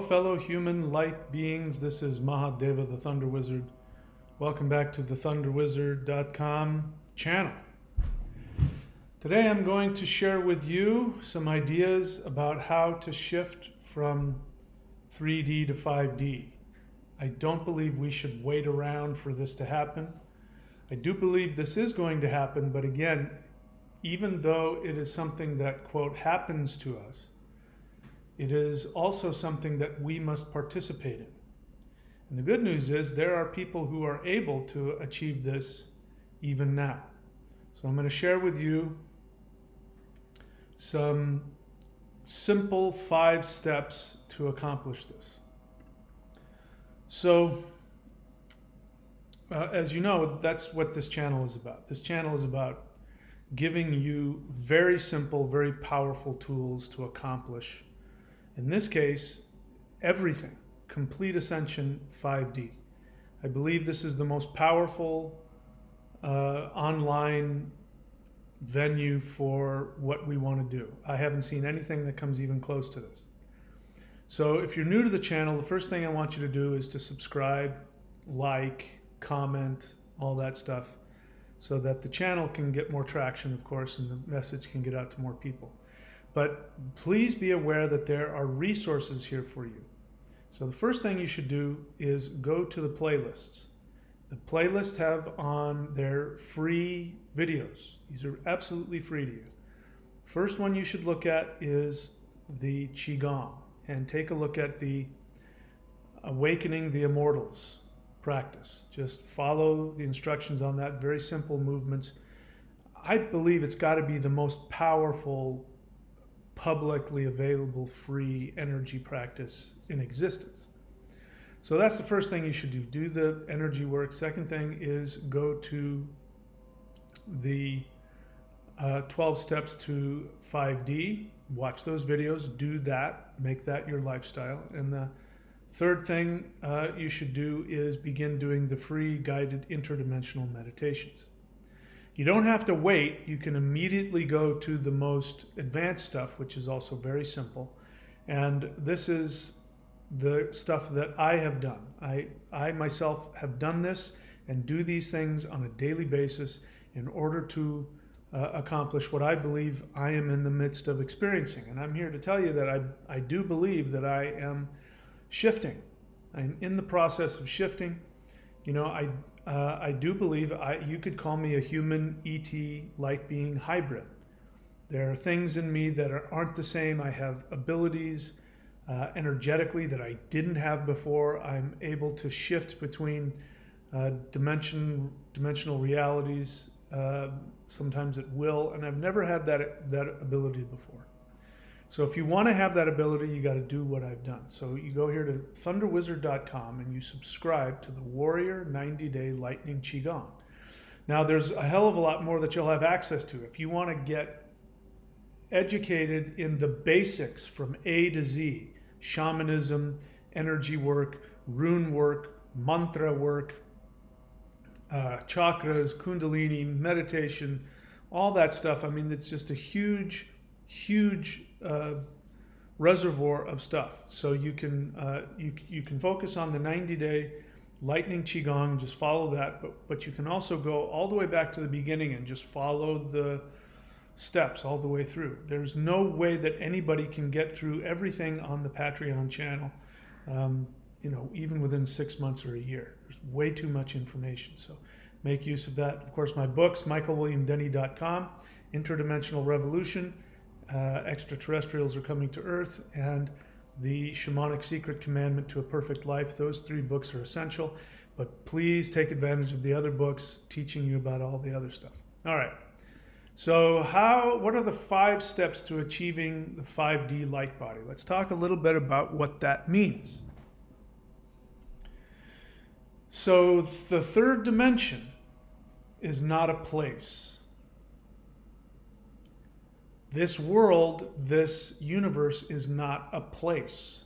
fellow human light beings. This is Mahadeva, the Thunder Wizard. Welcome back to the thunderwizard.com channel. Today I'm going to share with you some ideas about how to shift from 3D to 5D. I don't believe we should wait around for this to happen. I do believe this is going to happen, but again, even though it is something that, quote, happens to us, it is also something that we must participate in. And the good news is there are people who are able to achieve this even now. So I'm going to share with you some simple 5 steps to accomplish this. So, as you know, that's what this channel is about. This channel is about giving you very simple, very powerful tools to accomplish, in this case, everything. Complete Ascension 5D. I believe this is the most powerful online venue for what we want to do. I haven't seen anything that comes even close to this. So if you're new to the channel, the first thing I want you to do is to subscribe, like, comment, all that stuff, so that the channel can get more traction, of course, and the message can get out to more people. But please be aware that there are resources here for you. So the first thing you should do is go to the playlists. The playlists have on their free videos. These are absolutely free to you. First one you should look at is the Qigong, and take a look at the Awakening the Immortals practice. Just follow the instructions on that, very simple movements. I believe it's got to be the most powerful publicly available free energy practice in existence. So that's the first thing you should do. Do the energy work. Second thing is go to the 12 steps to 5D. Watch those videos. Do that. Make that your lifestyle. And the third thing you should do is begin doing the free guided interdimensional meditations. You don't have to wait. You can immediately go to the most advanced stuff, which is also very simple. And this is the stuff that I have done. I myself have done this and do these things on a daily basis in order to accomplish what I believe I am in the midst of experiencing. And I'm here to tell you that I do believe that I am shifting. I'm in the process of shifting. You know, I do believe you could call me a human ET light being hybrid. There are things in me that aren't the same. I have abilities energetically that I didn't have before. I'm able to shift between dimensional realities, sometimes at will, and I've never had that ability before. So if you want to have that ability, you got to do what I've done. So you go here to thunderwizard.com and you subscribe to the Warrior 90-Day Lightning Qigong. Now there's a hell of a lot more that you'll have access to. If you want to get educated in the basics from A to Z, shamanism, energy work, rune work, mantra work, chakras, kundalini, meditation, all that stuff. I mean, it's just a huge reservoir of stuff. So you can focus on the 90-day lightning qigong, just follow that, but you can also go all the way back to the beginning and just follow the steps all the way through. There's no way that anybody can get through everything on the Patreon channel, you know, even within 6 months or a year. There's way too much information, so make use of that. Of course, my books, michaelwilliamdenny.com, Interdimensional Revolution, Extraterrestrials Are Coming to Earth, and The Shamanic Secret Commandment to a Perfect Life. Those 3 books are essential, but please take advantage of the other books teaching you about all the other stuff. All right. So what are the 5 steps to achieving the 5D light body? Let's talk a little bit about what that means. So the third dimension is not a place. This world, this universe is not a place.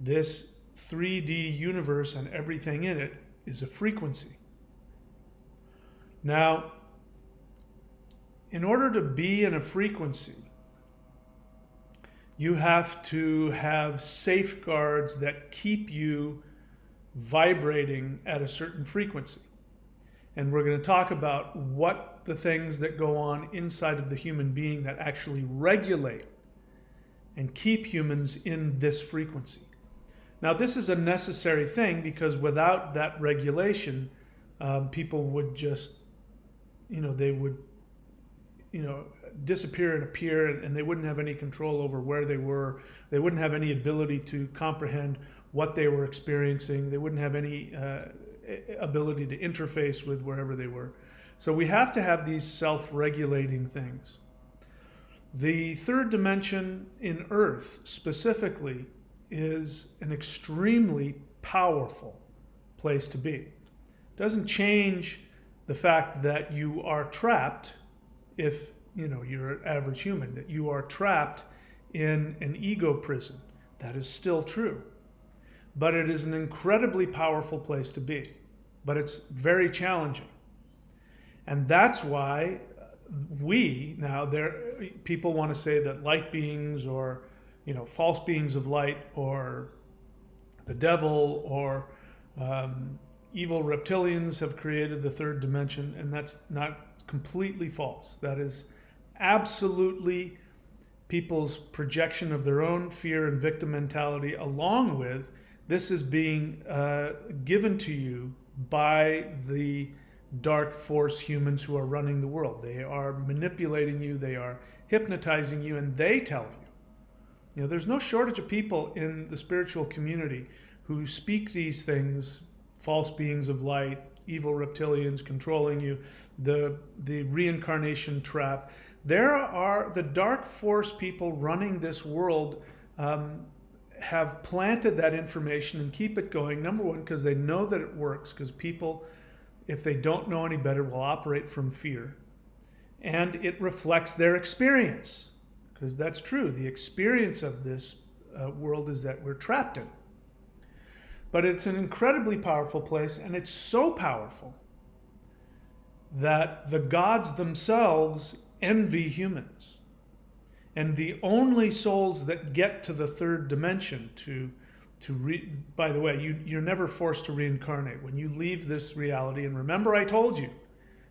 This 3D universe and everything in it is a frequency. Now, in order to be in a frequency, You have to have safeguards that keep you vibrating at a certain frequency. And we're going to talk about what the things that go on inside of the human being that actually regulate and keep humans in this frequency. Now, this is a necessary thing because without that regulation, people would just, they would, disappear and appear, and they wouldn't have any control over where they were. They wouldn't have any ability to comprehend what they were experiencing. They wouldn't have any ability to interface with wherever they were. So we have to have these self-regulating things. The third dimension in Earth specifically is an extremely powerful place to be. It doesn't change the fact that you are trapped if you're an average human, that you are trapped in an ego prison. That is still true. But it is an incredibly powerful place to be. But it's very challenging. And that's why people want to say that light beings or false beings of light or the devil or evil reptilians have created the third dimension, and that's not completely false. That is absolutely people's projection of their own fear and victim mentality, along with this is being given to you by the dark force humans who are running the world. They are manipulating you, they are hypnotizing you, and they tell you. There's no shortage of people in the spiritual community who speak these things, false beings of light, evil reptilians controlling you, the reincarnation trap. There are the dark force people running this world have planted that information and keep it going. Number one, because they know that it works, because people, if they don't know any better, will operate from fear. And it reflects their experience, because that's true. The experience of this world is that we're trapped in. But it's an incredibly powerful place, and it's so powerful that the gods themselves envy humans. And the only souls that get to the third dimension by the way, you're never forced to reincarnate. When you leave this reality, and remember I told you,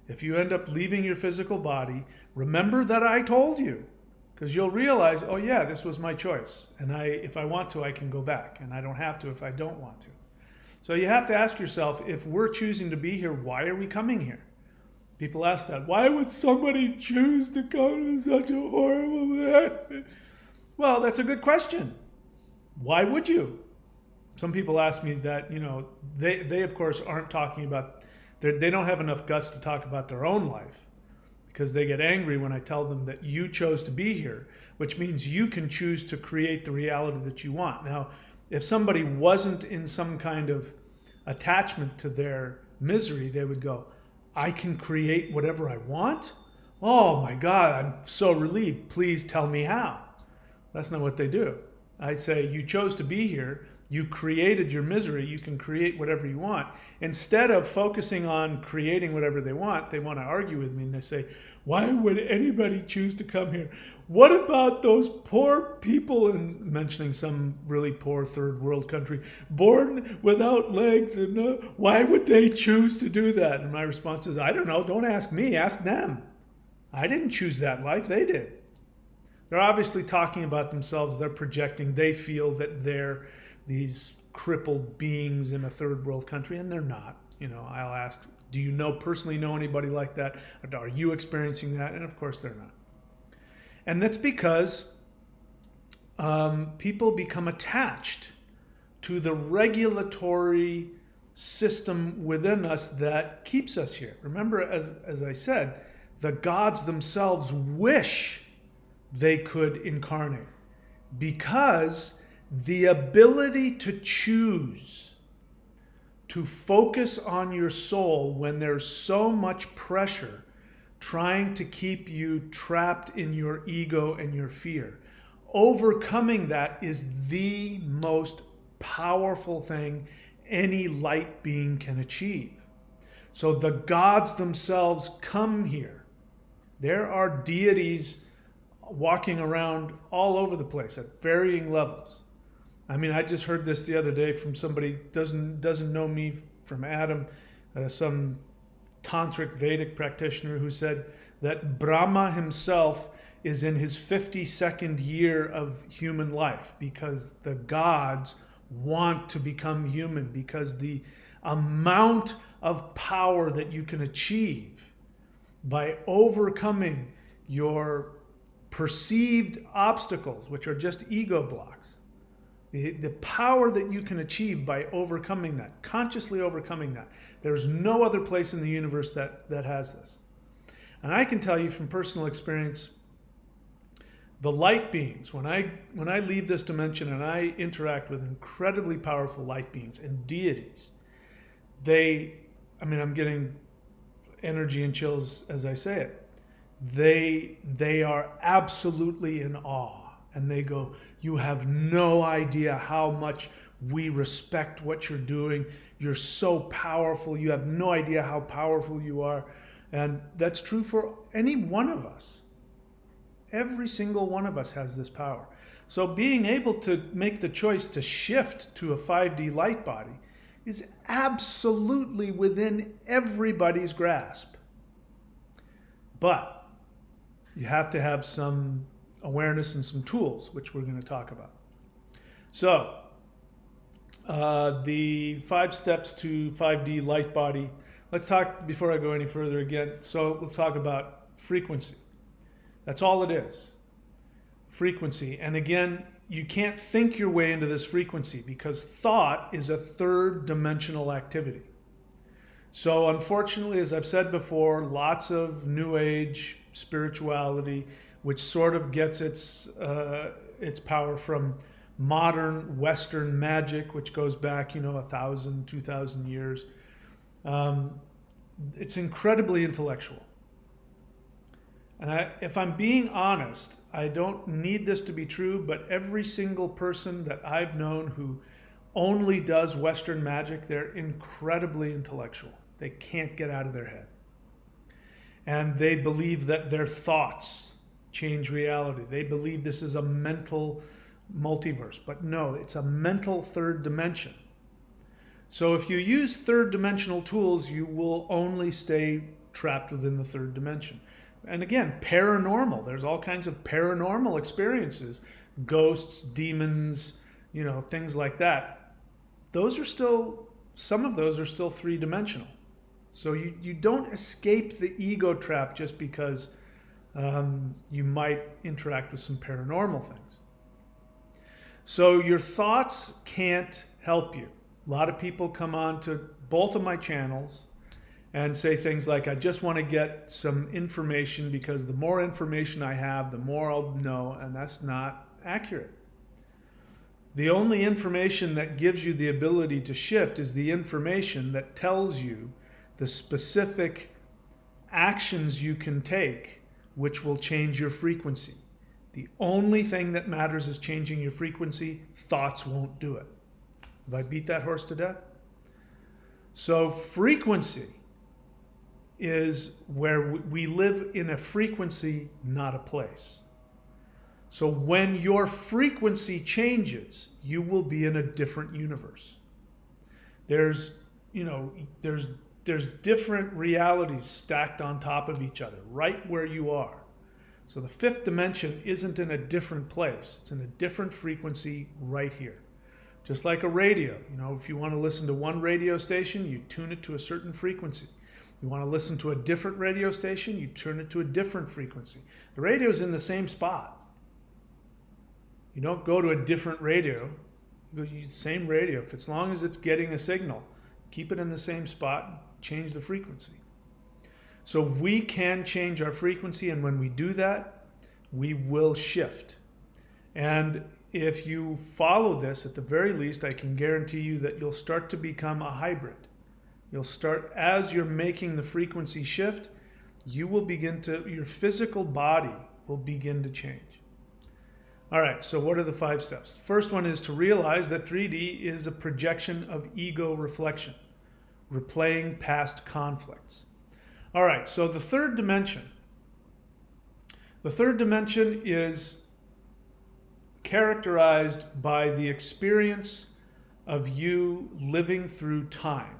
if you end up leaving your physical body, remember that I told you, because you'll realize, oh yeah, this was my choice. And if I want to, I can go back, and I don't have to if I don't want to. So you have to ask yourself, if we're choosing to be here, why are we coming here? People ask that. Why would somebody choose to come to such a horrible... Well, that's a good question. Why would you? Some people ask me that, they of course aren't talking about, they don't have enough guts to talk about their own life, because they get angry when I tell them that you chose to be here, which means you can choose to create the reality that you want. Now, if somebody wasn't in some kind of attachment to their misery, they would go, I can create whatever I want? Oh my God, I'm so relieved. Please tell me how. That's not what they do. I say, you chose to be here. You created your misery. You can create whatever you want. Instead of focusing on creating whatever they want to argue with me, and they say, why would anybody choose to come here? What about those poor people, and mentioning some really poor third world country, born without legs, and why would they choose to do that? And my response is, I don't know. Don't ask me. Ask them. I didn't choose that life. They did. They're obviously talking about themselves. They're projecting. They feel that they're these crippled beings in a third world country, and they're not. I'll ask, do you personally know anybody like that? Are you experiencing that? And of course they're not. And that's because people become attached to the regulatory system within us that keeps us here. Remember, as I said, the gods themselves wish they could incarnate, because the ability to choose to focus on your soul when there's so much pressure trying to keep you trapped in your ego and your fear. Overcoming that is the most powerful thing any light being can achieve. So the gods themselves come here. There are deities walking around all over the place at varying levels. I mean, I just heard this the other day from somebody doesn't know me from Adam, some tantric Vedic practitioner who said that Brahma himself is in his 52nd year of human life because the gods want to become human, because the amount of power that you can achieve by overcoming your perceived obstacles, which are just ego blocks, the power that you can achieve by overcoming that, consciously overcoming that. There's no other place in the universe that has this. And I can tell you from personal experience, the light beings, when I leave this dimension and I interact with incredibly powerful light beings and deities, I'm getting energy and chills as I say it. They are absolutely in awe. And they go, you have no idea how much we respect what you're doing. You're so powerful. You have no idea how powerful you are. And that's true for any one of us. Every single one of us has this power. So being able to make the choice to shift to a 5D light body is absolutely within everybody's grasp. But you have to have some awareness and some tools, which we're going to talk about. So, the 5 steps to 5D light body. Let's talk, before I go any further again, so let's talk about frequency. That's all it is. Frequency. And again, you can't think your way into this frequency because thought is a 3rd dimensional activity. So unfortunately, as I've said before, lots of New Age spirituality, which sort of gets its power from modern Western magic, which goes back, 1,000, 2,000 years. It's incredibly intellectual. And if I'm being honest, I don't need this to be true, but every single person that I've known who only does Western magic, they're incredibly intellectual. They can't get out of their head. And they believe that their thoughts change reality. They believe this is a mental multiverse, but no, it's a mental 3rd dimension. So if you use 3rd dimensional tools, you will only stay trapped within the 3rd dimension. And again, paranormal, there's all kinds of paranormal experiences, ghosts, demons, things like that. Some of those are still 3-dimensional. So you don't escape the ego trap just because you might interact with some paranormal things. So your thoughts can't help you. A lot of people come on to both of my channels and say things like, I just want to get some information because the more information I have, the more I'll know, and that's not accurate. The only information that gives you the ability to shift is the information that tells you the specific actions you can take, which will change your frequency. The only thing that matters is changing your frequency. Thoughts won't do it. Have I beat that horse to death? So frequency is where we live in a frequency, not a place. So when your frequency changes, you will be in a different universe. There's different realities stacked on top of each other, right where you are. So the 5th dimension isn't in a different place. It's in a different frequency right here. Just like a radio. If you want to listen to one radio station, you tune it to a certain frequency. You want to listen to a different radio station, you turn it to a different frequency. The radio's in the same spot. You don't go to a different radio. You go to the same radio. As long as it's getting a signal, keep it in the same spot, change the frequency. So we can change our frequency, and when we do that, we will shift. And if you follow this, at the very least, I can guarantee you that you'll start to become a hybrid. You'll start, as you're making the frequency shift, your physical body will begin to change. All right, so what are the 5 steps? The first one is to realize that 3D is a projection of ego reflection, replaying past conflicts. All right, so the 3rd dimension. The third dimension is characterized by the experience of you living through time.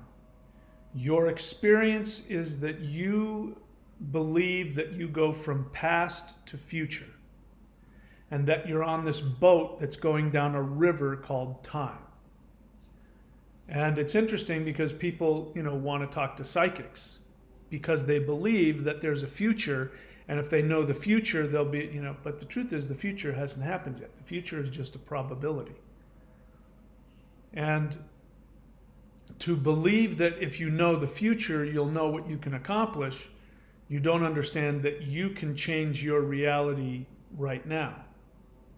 Your experience is that you believe that you go from past to future, and that you're on this boat that's going down a river called time. And it's interesting because people, want to talk to psychics because they believe that there's a future, and if they know the future, they'll be, but the truth is the future hasn't happened yet. The future is just a probability. And to believe that if you know the future, you'll know what you can accomplish, you don't understand that you can change your reality right now.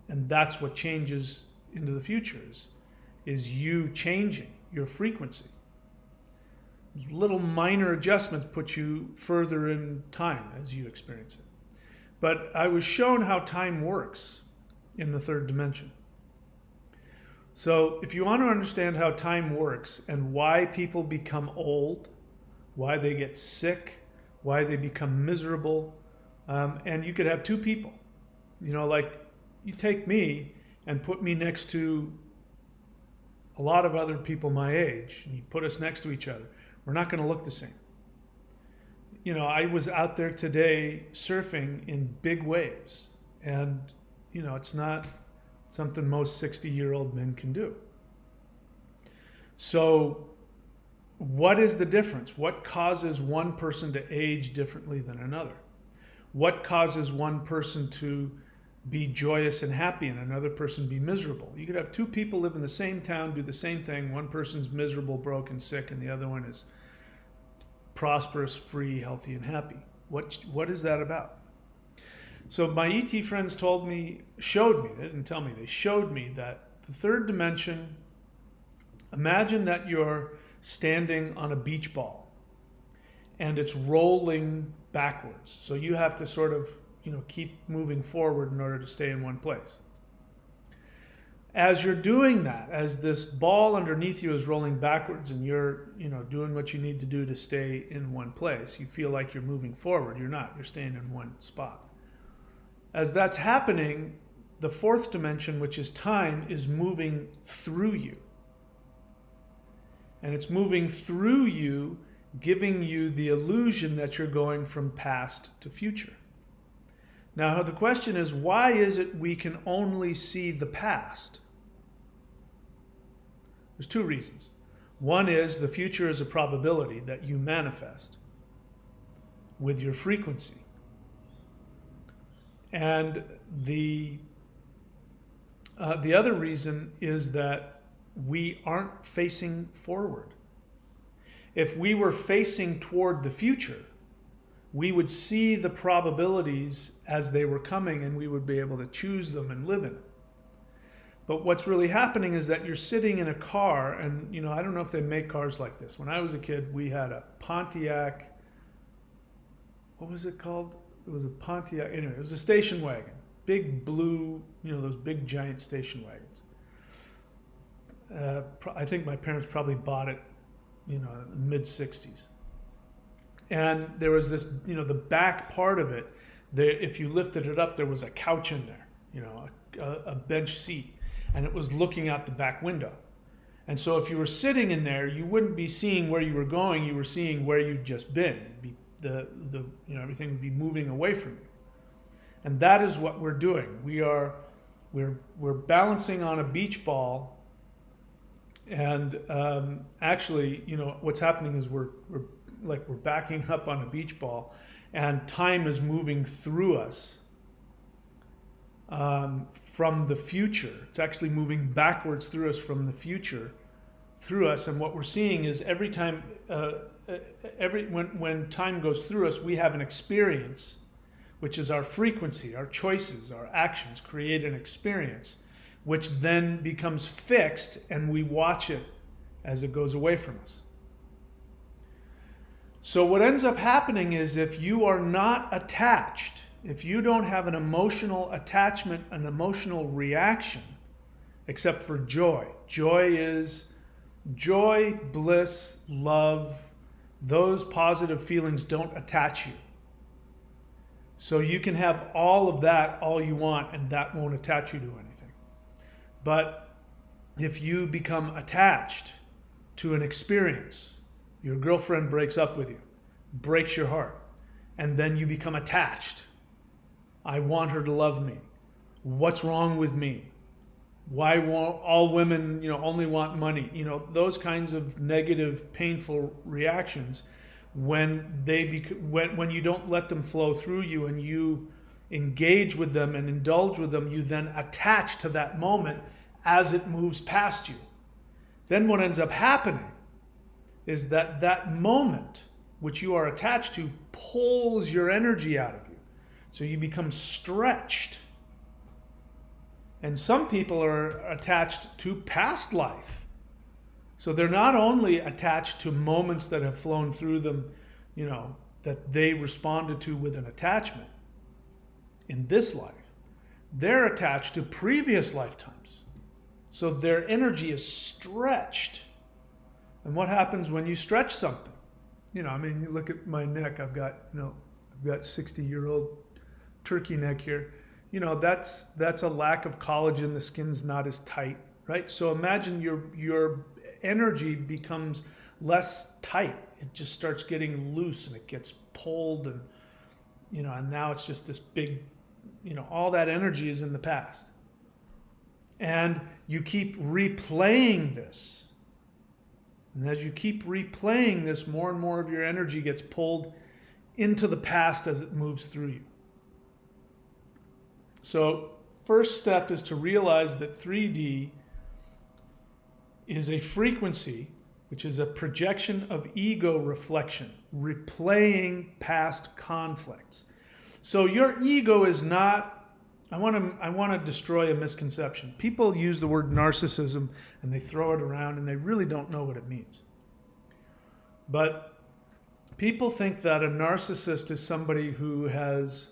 And that's what changes into the future is you changing your frequency. Little minor adjustments put you further in time as you experience it. But I was shown how time works in the third dimension. So if you want to understand how time works and why people become old, why they get sick, why they become miserable, and you could have two people, like you take me and put me next to a lot of other people my age, and you put us next to each other. We're not going to look the same. I was out there today surfing in big waves, and, it's not something most 60-year-old men can do. So what is the difference? What causes one person to age differently than another? What causes one person to be joyous and happy and another person be miserable? You could have two people live in the same town, do the same thing. One person's miserable, broken, sick, and the other one is prosperous, free, healthy, and happy. What is that about? So my ET friends showed me, they didn't tell me, they showed me that the third dimension, imagine that you're standing on a beach ball and it's rolling backwards. So you have to sort of, keep moving forward in order to stay in one place. As you're doing that, as this ball underneath you is rolling backwards and you're, doing what you need to do to stay in one place, you feel like you're moving forward. You're not. You're staying in one spot. As that's happening, the fourth dimension, which is time, is moving through you. And it's moving through you, giving you the illusion that you're going from past to future. Now, the question is, why is it we can only see the past? There's two reasons. One is the future is a probability that you manifest with your frequency. And the other reason is that we aren't facing forward. If we were facing toward the future, we would see the probabilities as they were coming and we would be able to choose them and live in it. But what's really happening is that you're sitting in a car and, I don't know if they make cars like this. When I was a kid, we had a Pontiac, what was it called? It was a Pontiac, anyway, it was a station wagon. Big blue, those big giant station wagons. I think my parents probably bought it, mid-60s. And there was this, the back part of it, if you lifted it up, there was a couch in there, a bench seat, and it was looking out the back window. And so if you were sitting in there, you wouldn't be seeing where you were going, you were seeing where you'd just been. It'd be everything would be moving away from you. And that is what we're doing. We're balancing on a beach ball, and actually, what's happening is we're backing up on a beach ball, and time is moving through us from the future. It's actually moving backwards through us from the future through us. And what we're seeing is every time, when time goes through us, we have an experience, which is our frequency, our choices, our actions create an experience, which then becomes fixed, and we watch it as it goes away from us. So what ends up happening is if you are not attached, if you don't have an emotional attachment, an emotional reaction, except for joy. Joy is joy, bliss, love. Those positive feelings don't attach you. So you can have all of that all you want, and that won't attach you to anything. But if you become attached to an experience, your girlfriend breaks up with you, breaks your heart, and then you become attached. I want her to love me. What's wrong with me? Why won't all women, only want money? Those kinds of negative, painful reactions, when you don't let them flow through you and you engage with them and indulge with them, you then attach to that moment as it moves past you. Then what ends up happening is that moment which you are attached to pulls your energy out of you. So you become stretched. And some people are attached to past life. So they're not only attached to moments that have flown through them, that they responded to with an attachment in this life. They're attached to previous lifetimes. So their energy is stretched. And what happens when you stretch something? You look at my neck. I've got 60-year-old turkey neck here. That's a lack of collagen. The skin's not as tight, right? So imagine your energy becomes less tight. It just starts getting loose and it gets pulled, and and now it's just this big, all that energy is in the past. And you keep replaying this. And as you keep replaying this, more and more of your energy gets pulled into the past as it moves through you. So first step is to realize that 3D is a frequency, which is a projection of ego reflection, replaying past conflicts. So your ego is not, I want to destroy a misconception. People use the word narcissism and they throw it around and they really don't know what it means. But people think that a narcissist is somebody who has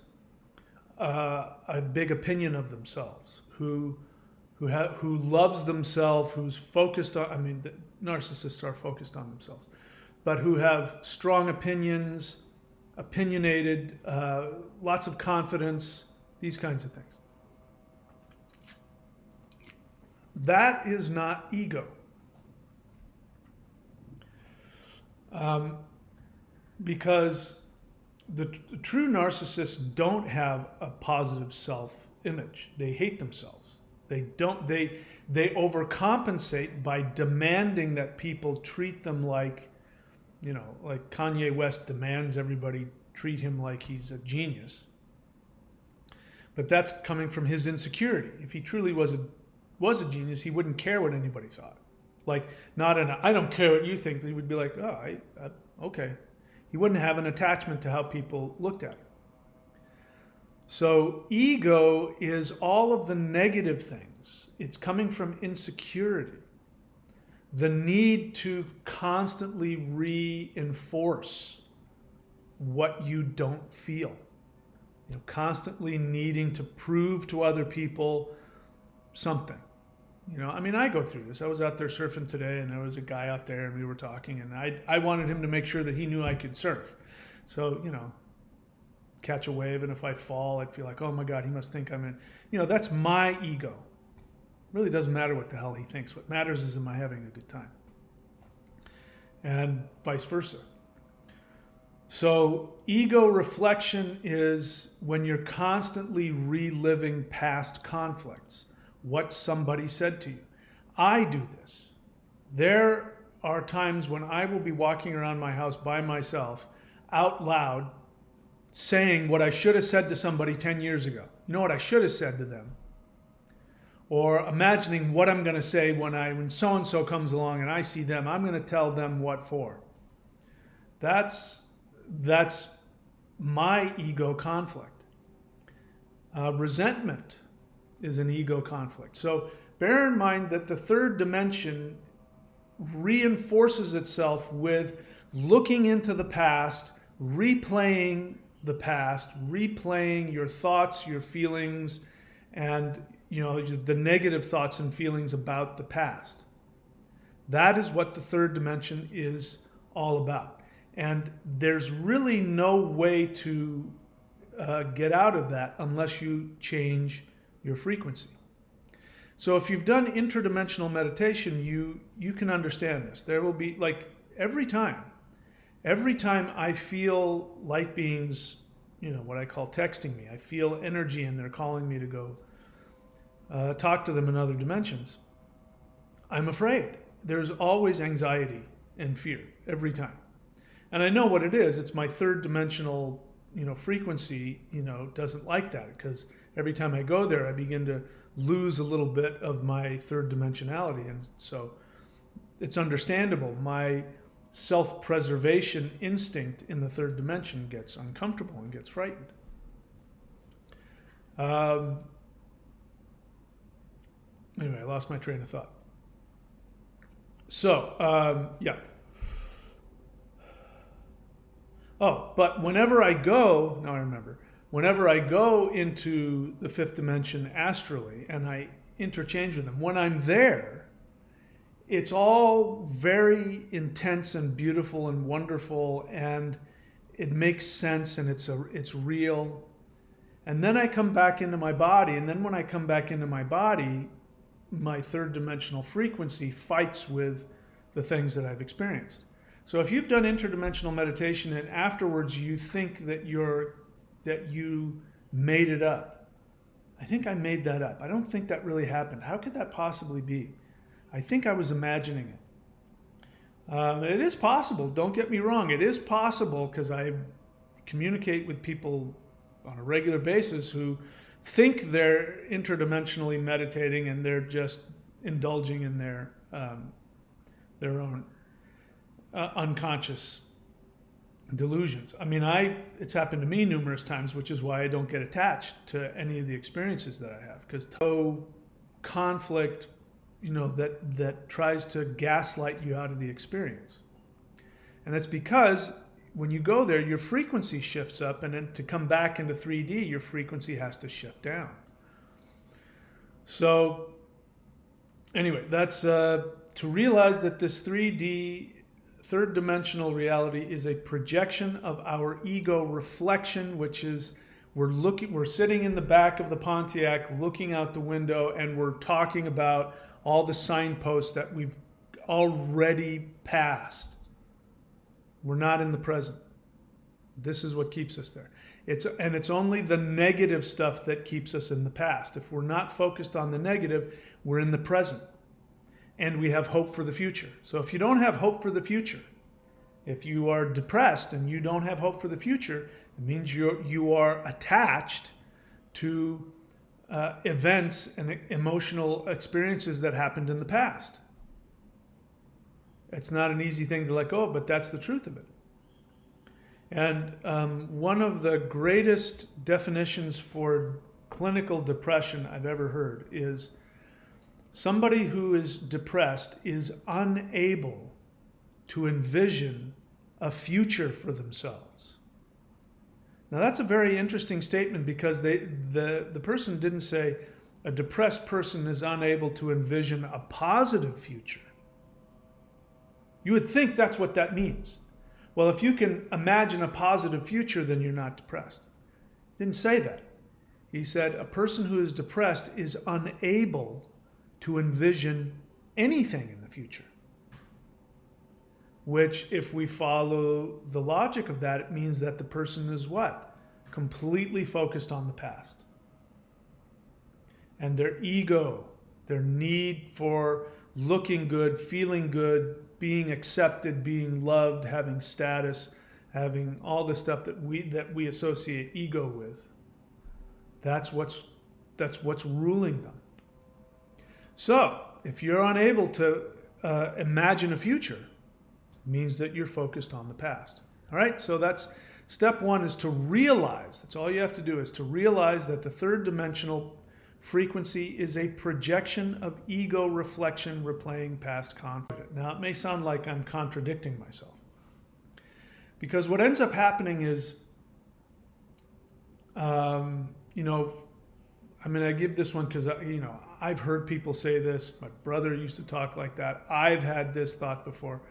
a big opinion of themselves, who loves themselves, who's focused on, narcissists are focused on themselves, but who have strong opinions, opinionated, lots of confidence, these kinds of things. That is not ego. Because the true narcissists don't have a positive self-image. They hate themselves. They overcompensate by demanding that people treat them like Kanye West demands everybody treat him like he's a genius. But that's coming from his insecurity. If he truly was a genius, he wouldn't care what anybody thought. I don't care what you think. He would be like, oh, okay. He wouldn't have an attachment to how people looked at him. So ego is all of the negative things. It's coming from insecurity. The need to constantly reinforce what you don't feel. Constantly needing to prove to other people something. I go through this. I was out there surfing today and there was a guy out there and we were talking and I wanted him to make sure that he knew I could surf. So, catch a wave, and if I fall, I'd feel like, oh my God, he must think I'm in. That's my ego. It really doesn't matter what the hell he thinks. What matters is, am I having a good time? And vice versa. So ego reflection is when you're constantly reliving past conflicts. What somebody said to you. I do this. There are times when I will be walking around my house by myself out loud saying what I should have said to somebody 10 years ago. You know what I should have said to them? Or imagining what I'm going to say when so-and-so comes along and I see them, I'm going to tell them what for. That's my ego conflict. Resentment is an ego conflict. So bear in mind that the third dimension reinforces itself with looking into the past, replaying the past, replaying your thoughts, your feelings, and the negative thoughts and feelings about the past. That is what the third dimension is all about. And there's really no way to get out of that unless you change your frequency. So if you've done interdimensional meditation, you can understand this. There will be, like, every time I feel light beings, what I call texting me, I feel energy and they're calling me to go talk to them in other dimensions, I'm afraid. There's always anxiety and fear every time. And I know what it is. It's my third dimensional, frequency, doesn't like that, because every time I go there, I begin to lose a little bit of my third dimensionality. And so it's understandable. My self-preservation instinct in the third dimension gets uncomfortable and gets frightened. Anyway, I lost my train of thought. So, yeah. Oh, but whenever I go, now I remember, whenever I go into the fifth dimension astrally and I interchange with them, when I'm there, it's all very intense and beautiful and wonderful, and it makes sense, and it's real. And then I come back into my body, and then when I come back into my body, my third dimensional frequency fights with the things that I've experienced. So if you've done interdimensional meditation and afterwards you think that you made it up, I think I made that up. I don't think that really happened. How could that possibly be? I think I was imagining it. It is possible. Don't get me wrong. It is possible, because I communicate with people on a regular basis who think they're interdimensionally meditating and they're just indulging in their own unconscious delusions. I mean, it's happened to me numerous times, which is why I don't get attached to any of the experiences that I have, because no conflict, that tries to gaslight you out of the experience. And that's because when you go there, your frequency shifts up, and then to come back into 3D, your frequency has to shift down. So anyway, that's to realize that this 3D, third dimensional reality is a projection of our ego reflection, which is we're sitting in the back of the Pontiac looking out the window, and we're talking about all the signposts that we've already passed. We're not in the present. This is what keeps us there. It's only the negative stuff that keeps us in the past. If we're not focused on the negative, we're in the present. And we have hope for the future. So if you don't have hope for the future, if you are depressed and you don't have hope for the future, it means you are attached to events and emotional experiences that happened in the past. It's not an easy thing to let go of, but that's the truth of it. And one of the greatest definitions for clinical depression I've ever heard is somebody who is depressed is unable to envision a future for themselves. Now that's a very interesting statement, because the person didn't say a depressed person is unable to envision a positive future. You would think that's what that means. Well, if you can imagine a positive future, then you're not depressed. Didn't say that. He said a person who is depressed is unable to envision anything in the future. Which, if we follow the logic of that, it means that the person is what? Completely focused on the past. And their ego, their need for looking good, feeling good, being accepted, being loved, having status, having all the stuff that we associate ego with, that's what's ruling them. So, if you're unable to imagine a future, it means that you're focused on the past. All right, so that's step one, is to realize, that's all you have to do, is to realize that the third dimensional frequency is a projection of ego reflection replaying past conflict. Now, it may sound like I'm contradicting myself, because what ends up happening is, I give this one because, I've heard people say this. My brother used to talk like that. I've had this thought before.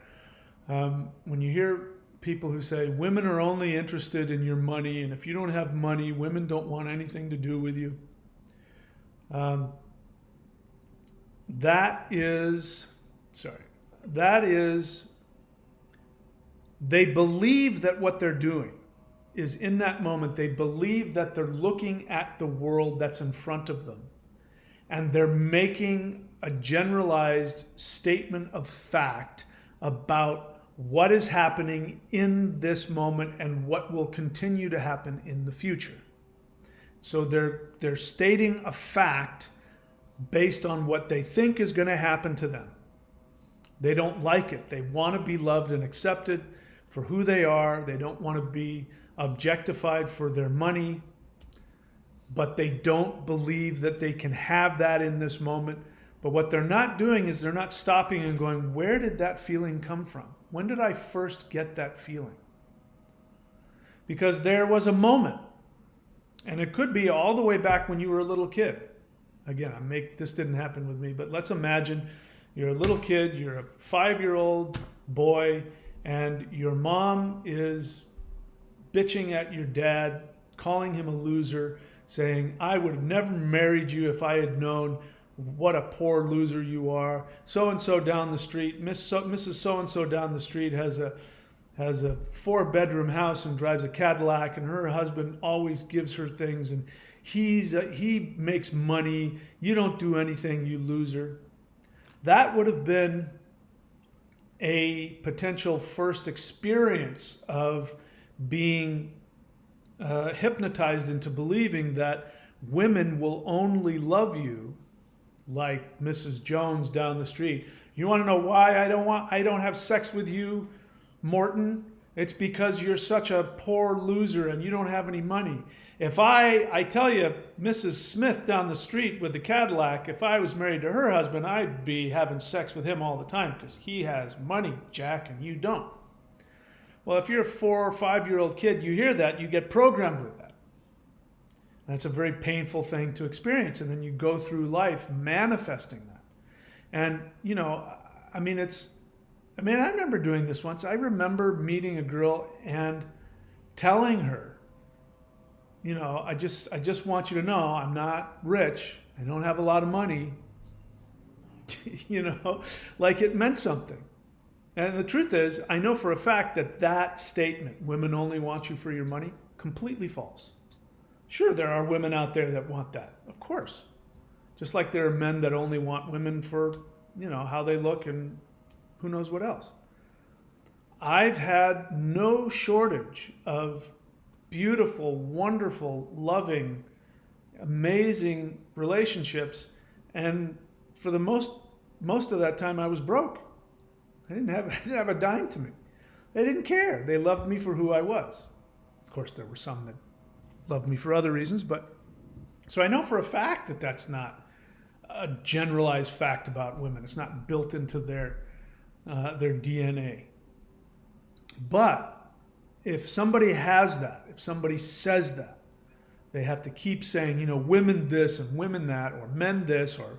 When you hear people who say women are only interested in your money, and if you don't have money, women don't want anything to do with you. That is, they believe that what they're doing is, in that moment, they believe that they're looking at the world that's in front of them, and they're making a generalized statement of fact about what is happening in this moment and what will continue to happen in the future. So they're stating a fact based on what they think is going to happen to them. They don't like it. They want to be loved and accepted for who they are. They don't want to be objectified for their money, but they don't believe that they can have that in this moment. But what they're not doing is they're not stopping and going, where did that feeling come from? When did I first get that feeling? Because there was a moment, and it could be all the way back when you were a little kid. Again, this didn't happen with me, but let's imagine you're a little kid, you're a 5-year-old boy, and your mom is bitching at your dad, calling him a loser, saying, I would have never married you if I had known what a poor loser you are. So-and-so down the street, Mrs. So-and-so down the street has a 4-bedroom house and drives a Cadillac, and her husband always gives her things, and he makes money. You don't do anything, you loser. That would have been a potential first experience of being hypnotized into believing that women will only love you like Mrs. Jones down the street. You want to know why I don't have sex with you, Morton? It's because you're such a poor loser and you don't have any money. If I tell you, Mrs. Smith down the street with the Cadillac, if I was married to her husband, I'd be having sex with him all the time because he has money, Jack, and you don't. Well, if you're a 4 or 5-year-old kid, you hear that, you get programmed with that. That's a very painful thing to experience, and then you go through life manifesting that. And, I remember doing this once. I remember meeting a girl and telling her, I just want you to know I'm not rich. I don't have a lot of money. Like it meant something. And the truth is, I know for a fact that statement, women only want you for your money, completely false. Sure, there are women out there that want that, of course. Just like there are men that only want women for, how they look and who knows what else. I've had no shortage of beautiful, wonderful, loving, amazing relationships, and for the most of that time I was broke. I didn't have a dime to me. They didn't care. They loved me for who I was. Of course, there were some that loved me for other reasons, but so I know for a fact that that's not a generalized fact about women. It's not built into their DNA. But if somebody has that, if somebody says that, they have to keep saying, women this and women that, or men this, or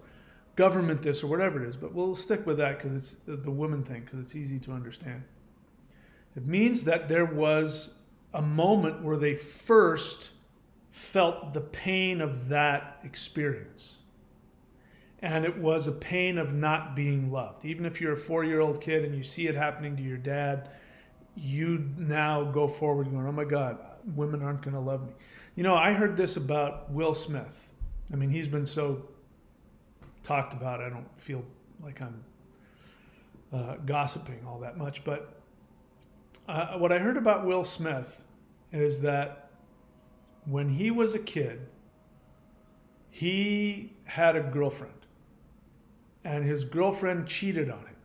government this, or whatever it is. But we'll stick with that because it's the women thing, because it's easy to understand. It means that there was a moment where they first felt the pain of that experience. And it was a pain of not being loved. Even if you're a 4-year-old kid and you see it happening to your dad, you now go forward going, oh my God, women aren't going to love me. I heard this about Will Smith. He's been so talked about, I don't feel like I'm gossiping all that much. But what I heard about Will Smith is that when he was a kid, he had a girlfriend. And his girlfriend cheated on him.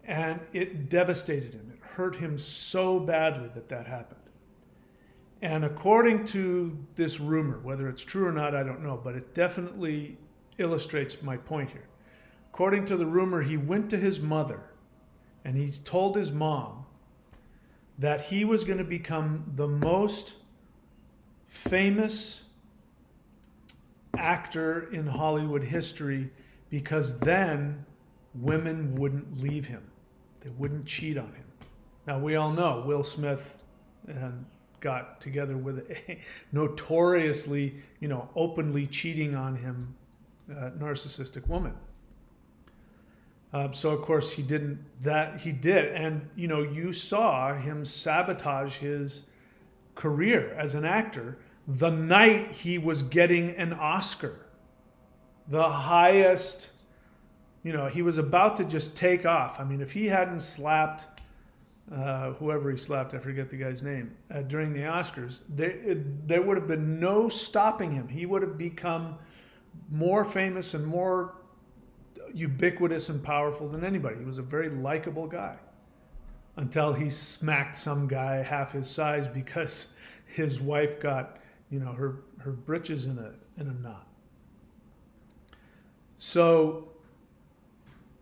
And it devastated him. It hurt him so badly that happened. And according to this rumor, whether it's true or not, I don't know, but it definitely illustrates my point here. According to the rumor, he went to his mother and he told his mom that he was going to become the most famous actor in Hollywood history because then women wouldn't leave him. They wouldn't cheat on him. Now, we all know Will Smith got together with a notoriously, openly cheating on him narcissistic woman. So of course he did, and you saw him sabotage his career as an actor the night he was getting an Oscar, the highest. He was about to just take off. I mean, if he hadn't slapped whoever he slapped, I forget the guy's name, during the Oscars, there would have been no stopping him. He would have become more famous and more ubiquitous and powerful than anybody. He was a very likable guy until he smacked some guy half his size because his wife got, her britches in a knot. So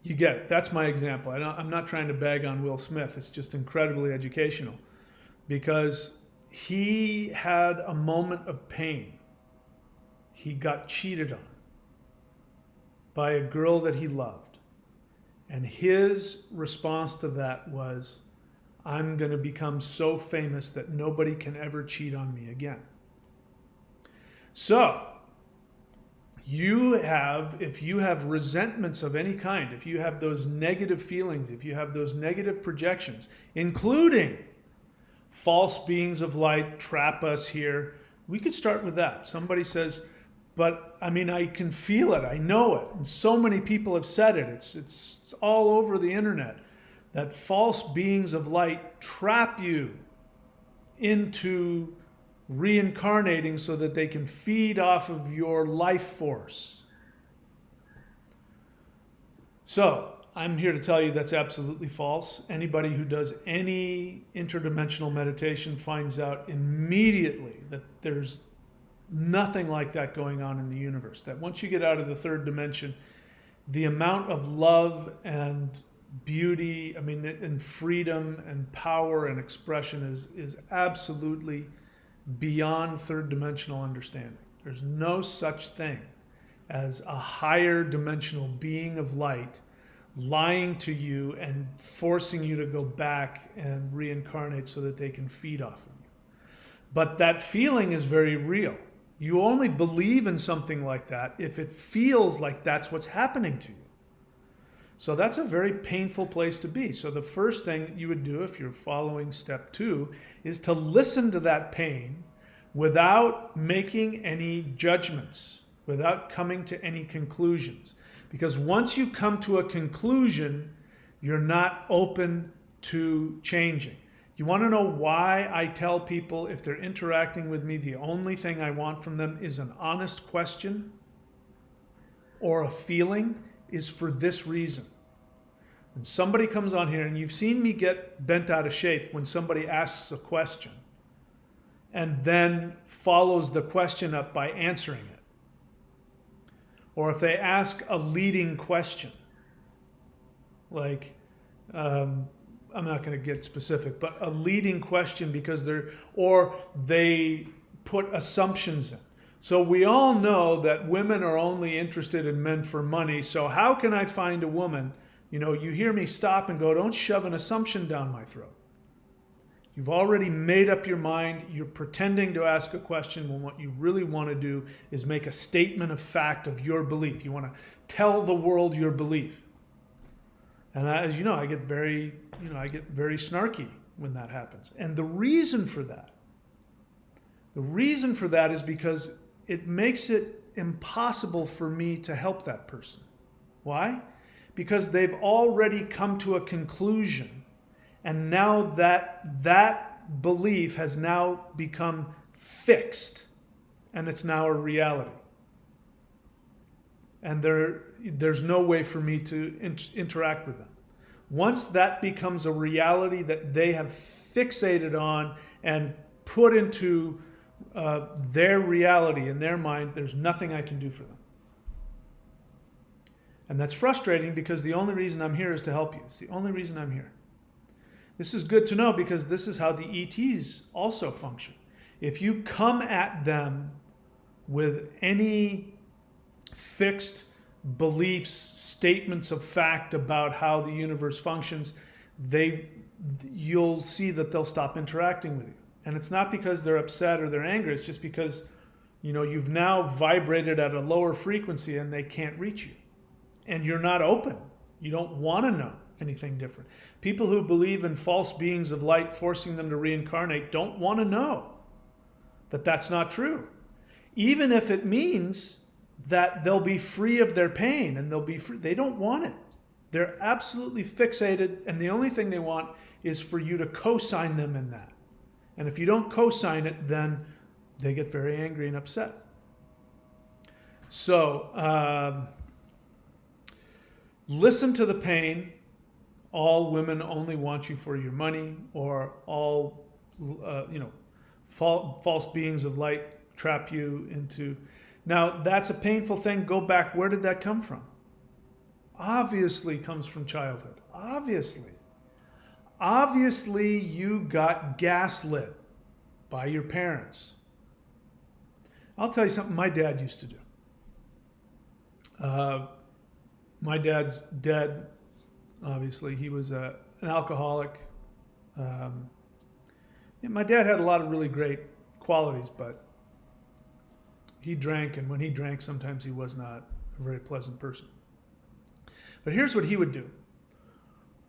you get it. That's my example. I'm not trying to bag on Will Smith. It's just incredibly educational because he had a moment of pain. He got cheated on by a girl that he loved. And his response to that was, I'm going to become so famous that nobody can ever cheat on me again. So, if you have resentments of any kind, if you have those negative feelings, if you have those negative projections, including false beings of light trap us here, we could start with that. Somebody says, but I mean, I can feel it, I know it, and so many people have said it, it's all over the internet, that false beings of light trap you into reincarnating so that they can feed off of your life force. So, I'm here to tell you that's absolutely false. Anybody who does any interdimensional meditation finds out immediately that there's nothing like that going on in the universe. That once you get out of the third dimension, the amount of love and beauty, and freedom and power and expression is absolutely beyond third dimensional understanding. There's no such thing as a higher dimensional being of light lying to you and forcing you to go back and reincarnate so that they can feed off of you. But that feeling is very real. You only believe in something like that if it feels like that's what's happening to you. So that's a very painful place to be. So the first thing you would do if you're following step 2 is to listen to that pain without making any judgments, without coming to any conclusions. Because once you come to a conclusion, you're not open to changing. You want to know why I tell people if they're interacting with me, the only thing I want from them is an honest question or a feeling, is for this reason. When somebody comes on here, and you've seen me get bent out of shape when somebody asks a question and then follows the question up by answering it. Or if they ask a leading question, like, I'm not going to get specific, but a leading question because they put assumptions in. So we all know that women are only interested in men for money. So how can I find a woman? You hear me stop and go, don't shove an assumption down my throat. You've already made up your mind. You're pretending to ask a question when what you really want to do is make a statement of fact of your belief. You want to tell the world your belief. And as you know, I get very snarky when that happens. And the reason for that is because it makes it impossible for me to help that person. Why? Because they've already come to a conclusion, and now that belief has now become fixed, and it's now a reality. And there's no way for me to interact with them. Once that becomes a reality that they have fixated on and put into their reality in their mind, there's nothing I can do for them. And that's frustrating because the only reason I'm here is to help you. It's the only reason I'm here. This is good to know because this is how the ETs also function. If you come at them with any fixed beliefs, statements of fact about how the universe functions, you'll see that they'll stop interacting with you. And it's not because they're upset or they're angry. It's just because, you've now vibrated at a lower frequency and they can't reach you. And you're not open. You don't want to know anything different. People who believe in false beings of light forcing them to reincarnate don't want to know that that's not true. Even if it means that they'll be free of their pain and they'll be free, they don't want it. They're absolutely fixated, and the only thing they want is for you to co-sign them in that. And if you don't co-sign it, then they get very angry and upset. So, listen to the pain. All women only want you for your money, or all, false beings of light trap you into. Now, that's a painful thing. Go back. Where did that come from? Obviously comes from childhood. Obviously. Obviously, you got gaslit by your parents. I'll tell you something my dad used to do. My dad's dead, obviously. He was an alcoholic. My dad had a lot of really great qualities, but he drank, and when he drank, sometimes he was not a very pleasant person. But here's what he would do.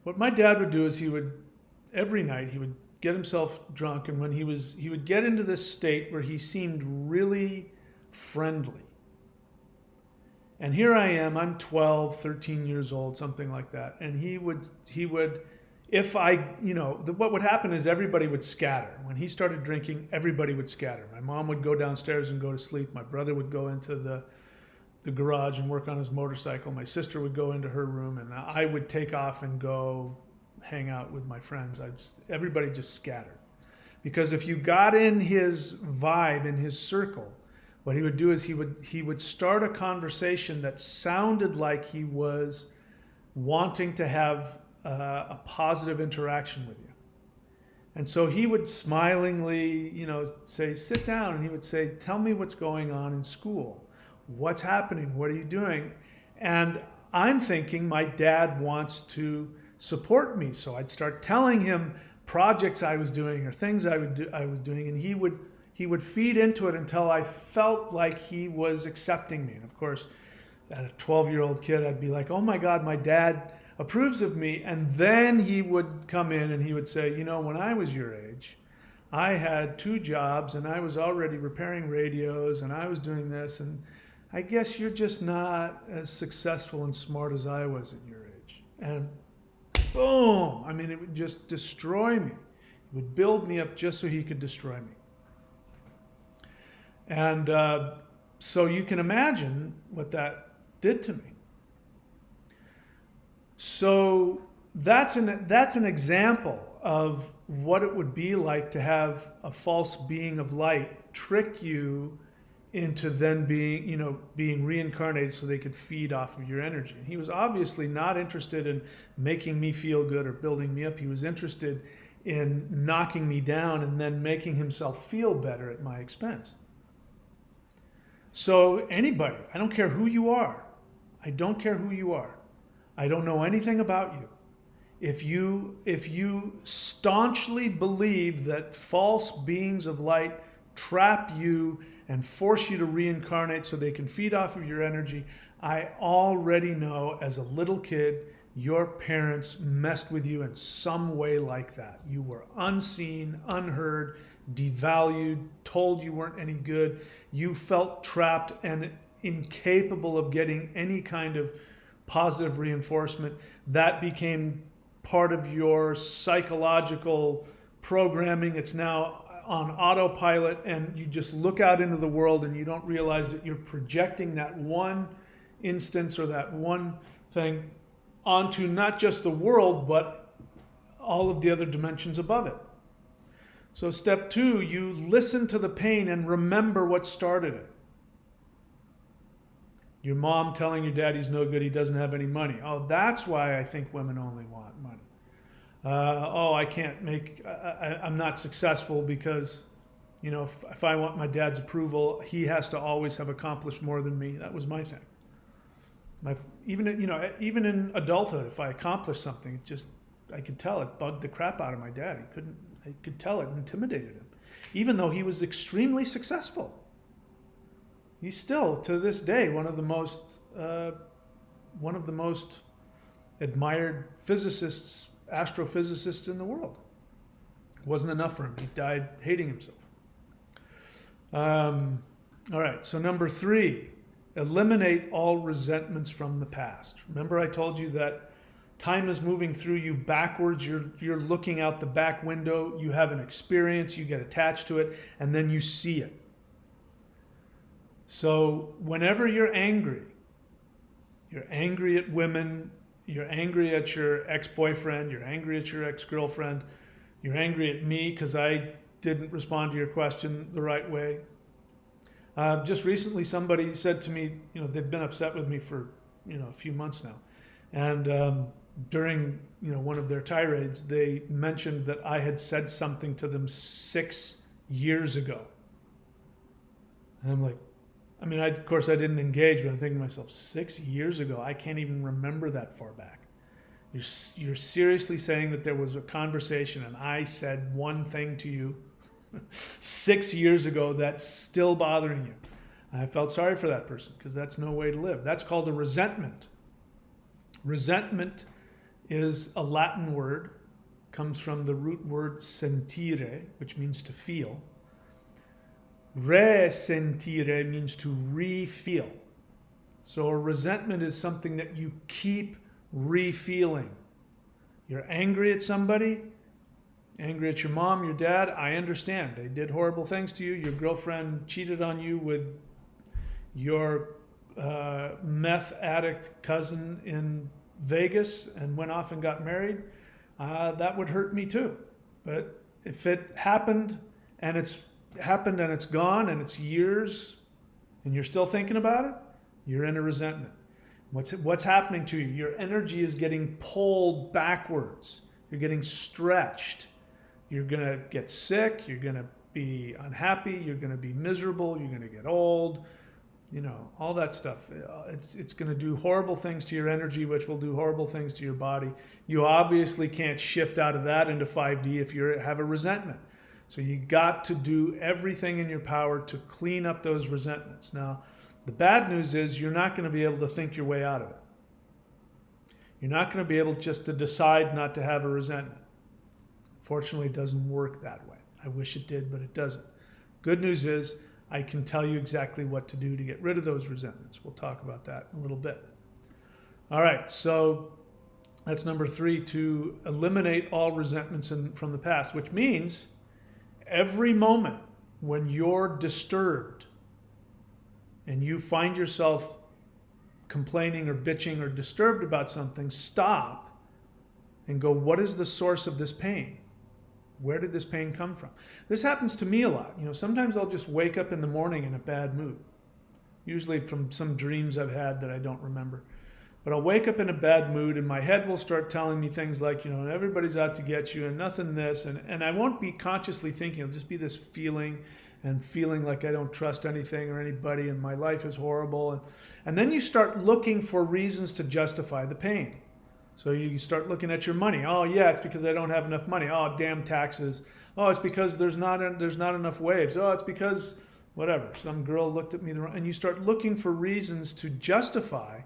What my dad would do is every night, he would get himself drunk, and when he would get into this state where he seemed really friendly. And here I am, I'm 12, 13 years old, something like that. And he would, what would happen is everybody would scatter. When he started drinking, everybody would scatter. My mom would go downstairs and go to sleep. My brother would go into the garage and work on his motorcycle. My sister would go into her room, and I would take off and go hang out with my friends. Everybody just scattered. Because if you got in his vibe, in his circle, what he would do is he would start a conversation that sounded like he was wanting to have a positive interaction with you. And so he would smilingly, say, sit down. And he would say, tell me what's going on in school. What's happening? What are you doing? And I'm thinking my dad wants to support me. So I'd start telling him projects I was doing or things I was doing. And he would feed into it until I felt like he was accepting me. And of course, at a 12-year-old kid, I'd be like, oh my God, my dad approves of me. And then he would come in and he would say, when I was your age, I had 2 jobs and I was already repairing radios and I was doing this. And I guess you're just not as successful and smart as I was at your age. And boom, it would just destroy me. It would build me up just so he could destroy me. And so you can imagine what that did to me. So that's an example of what it would be like to have a false being of light trick you into then being reincarnated so they could feed off of your energy. And he was obviously not interested in making me feel good or building me up. He was interested in knocking me down and then making himself feel better at my expense. So anybody, I don't care who you are. I don't care who you are. I don't know anything about you. If you staunchly believe that false beings of light trap you and force you to reincarnate so they can feed off of your energy, I already know as a little kid, your parents messed with you in some way like that. You were unseen, unheard, devalued, told you weren't any good. You felt trapped and incapable of getting any kind of positive reinforcement. That became part of your psychological programming. It's now on autopilot, and you just look out into the world and you don't realize that you're projecting that one instance or that one thing onto not just the world, but all of the other dimensions above it. So step 2, you listen to the pain and remember what started it. Your mom telling your dad he's no good, he doesn't have any money. Oh, that's why I think women only want money. I'm not successful because, if I want my dad's approval, he has to always have accomplished more than me. That was my thing. Even in adulthood, if I accomplish something, it's just, I could tell it bugged the crap out of my dad. I could tell it intimidated him, even though he was extremely successful. He's still, to this day, one of the most admired physicists, astrophysicists in the world. It wasn't enough for him. He died hating himself. All right, so number 3, eliminate all resentments from the past. Remember I told you that time is moving through you backwards. You're looking out the back window. You have an experience. You get attached to it, and then you see it. So whenever you're angry at women, you're angry at your ex-boyfriend, you're angry at your ex-girlfriend, you're angry at me because I didn't respond to your question the right way. Just recently somebody said to me, they've been upset with me for, a few months now. And during, one of their tirades, they mentioned that I had said something to them 6 years ago. And I'm like, of course I didn't engage, but I'm thinking to myself, 6 years ago, I can't even remember that far back. You're seriously saying that there was a conversation and I said one thing to you 6 years ago that's still bothering you. I felt sorry for that person because that's no way to live. That's called a resentment. Resentment is a Latin word, comes from the root word sentire, which means to feel. Resentire means to re-feel. So a resentment is something that you keep re-feeling. You're angry at somebody, angry at your mom, your dad. I understand. They did horrible things to you. Your girlfriend cheated on you with your meth addict cousin in Vegas and went off and got married. That would hurt me too. But if it happened and it's gone and it's years and you're still thinking about it, you're in a resentment. What's happening to you? Your energy is getting pulled backwards. You're getting stretched. You're going to get sick. You're going to be unhappy. You're going to be miserable. You're going to get old. All that stuff. It's going to do horrible things to your energy, which will do horrible things to your body. You obviously can't shift out of that into 5D if you have a resentment. So you got to do everything in your power to clean up those resentments. Now, the bad news is you're not going to be able to think your way out of it. You're not going to be able just to decide not to have a resentment. Fortunately, it doesn't work that way. I wish it did, but it doesn't. Good news is I can tell you exactly what to do to get rid of those resentments. We'll talk about that in a little bit. All right, so that's number 3, to eliminate all resentments from the past, which means every moment when you're disturbed and you find yourself complaining or bitching or disturbed about something, stop and go, what is the source of this pain? Where did this pain come from? This happens to me a lot. Sometimes I'll just wake up in the morning in a bad mood, usually from some dreams I've had that I don't remember. But I'll wake up in a bad mood and my head will start telling me things like, everybody's out to get you and nothing this. And I won't be consciously thinking. It'll just be this feeling like I don't trust anything or anybody and my life is horrible. And then you start looking for reasons to justify the pain. So you start looking at your money. Oh, yeah, it's because I don't have enough money. Oh, damn taxes. Oh, it's because there's not enough waves. Oh, it's because whatever. Some girl looked at me and you start looking for reasons to justify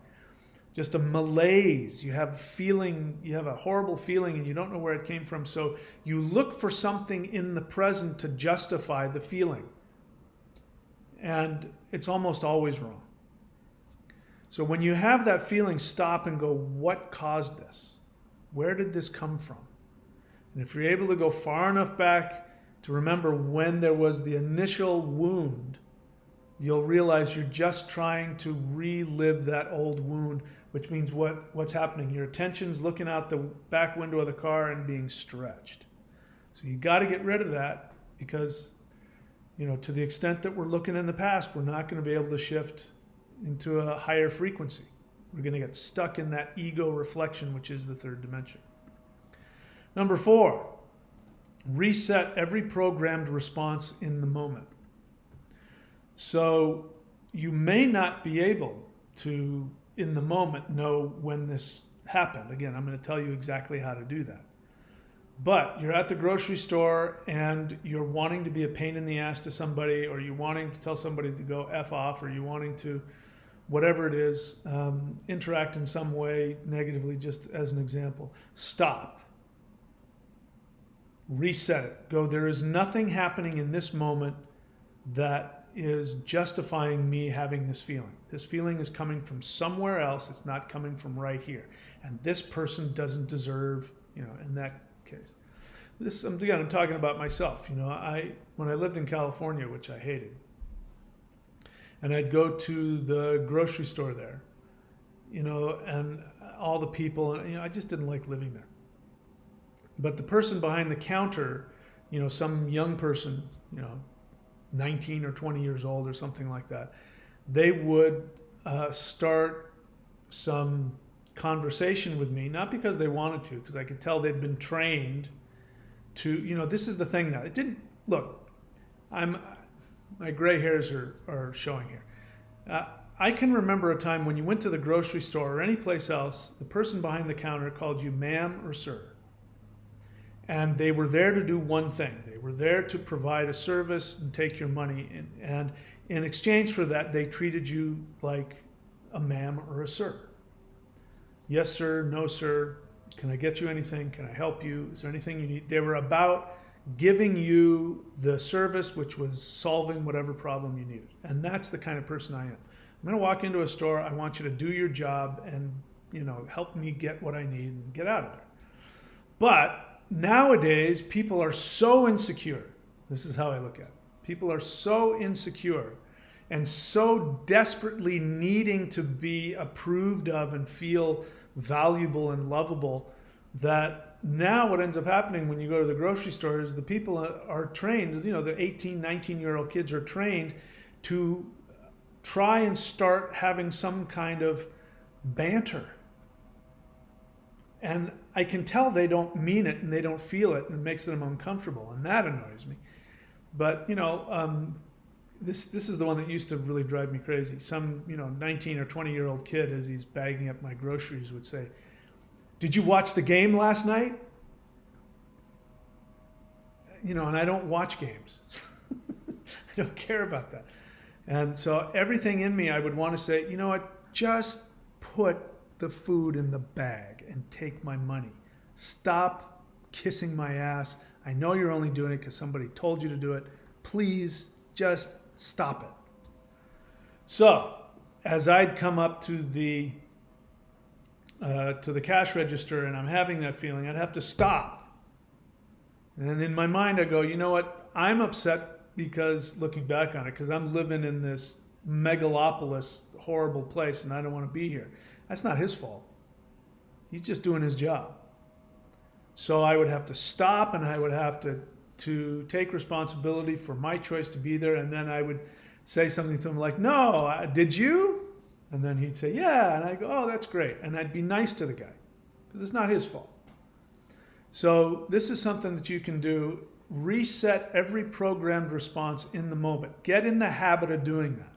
just a malaise. You have a horrible feeling and you don't know where it came from. So you look for something in the present to justify the feeling. And it's almost always wrong. So when you have that feeling, stop and go, what caused this? Where did this come from? And if you're able to go far enough back to remember when there was the initial wound, you'll realize you're just trying to relive that old wound, which means what's happening? Your attention's looking out the back window of the car and being stretched. So you got to get rid of that because, to the extent that we're looking in the past, we're not going to be able to shift into a higher frequency. We're going to get stuck in that ego reflection, which is the 3rd dimension. Number 4, reset every programmed response in the moment. So you may not be able to, in the moment, know when this happened. Again, I'm going to tell you exactly how to do that. But you're at the grocery store and you're wanting to be a pain in the ass to somebody, or you're wanting to tell somebody to go F off, or you're wanting to, whatever it is, interact in some way negatively, just as an example. Stop. Reset it. Go, there is nothing happening in this moment that is justifying me having this feeling. This feeling is coming from somewhere else. It's not coming from right here. And this person doesn't deserve, in that case. This, again, I'm talking about myself. When I lived in California, which I hated, and I'd go to the grocery store there, and all the people, and I just didn't like living there. But the person behind the counter, some young person, 19 or 20 years old or something like that, they would start some conversation with me, not because they wanted to, because I could tell they'd been trained to, this is the thing now. It didn't, look, my gray hairs are showing here. I can remember a time when you went to the grocery store or any place else, the person behind the counter called you ma'am or sir. And they were there to do one thing. They were there to provide a service and take your money. And in exchange for that, they treated you like a ma'am or a sir. Yes, sir. No, sir. Can I get you anything? Can I help you? Is there anything you need? They were about giving you the service, which was solving whatever problem you needed. And that's the kind of person I am. I'm going to walk into a store. I want you to do your job and, help me get what I need and get out of there. But nowadays, people are so insecure. This is how I look at it. People are so insecure and so desperately needing to be approved of and feel valuable and lovable that now what ends up happening when you go to the grocery store is the people are trained, the 18, 19-year-old kids are trained to try and start having some kind of banter. And I can tell they don't mean it and they don't feel it, and it makes them uncomfortable, and that annoys me. But, this is the one that used to really drive me crazy. Some, 19 or 20-year-old kid, as he's bagging up my groceries, would say, "Did you watch the game last night?" And I don't watch games. I don't care about that. And so everything in me, I would want to say, you know what, just put the food in the bag and take my money. Stop kissing my ass. I know you're only doing it because somebody told you to do it. Please just stop it. So as I'd come up to the cash register and I'm having that feeling, I'd have to stop. And in my mind, I go, you know what? I'm upset because, looking back on it, because I'm living in this megalopolis, horrible place, and I don't want to be here. That's not his fault. He's just doing his job. So I would have to stop, and I would have to take responsibility for my choice to be there, and then I would say something to him like, "No, did you?" And then he'd say, "Yeah," and I go, "Oh, that's great." And I'd be nice to the guy, because it's not his fault. So this is something that you can do. Reset every programmed response in the moment. Get in the habit of doing that.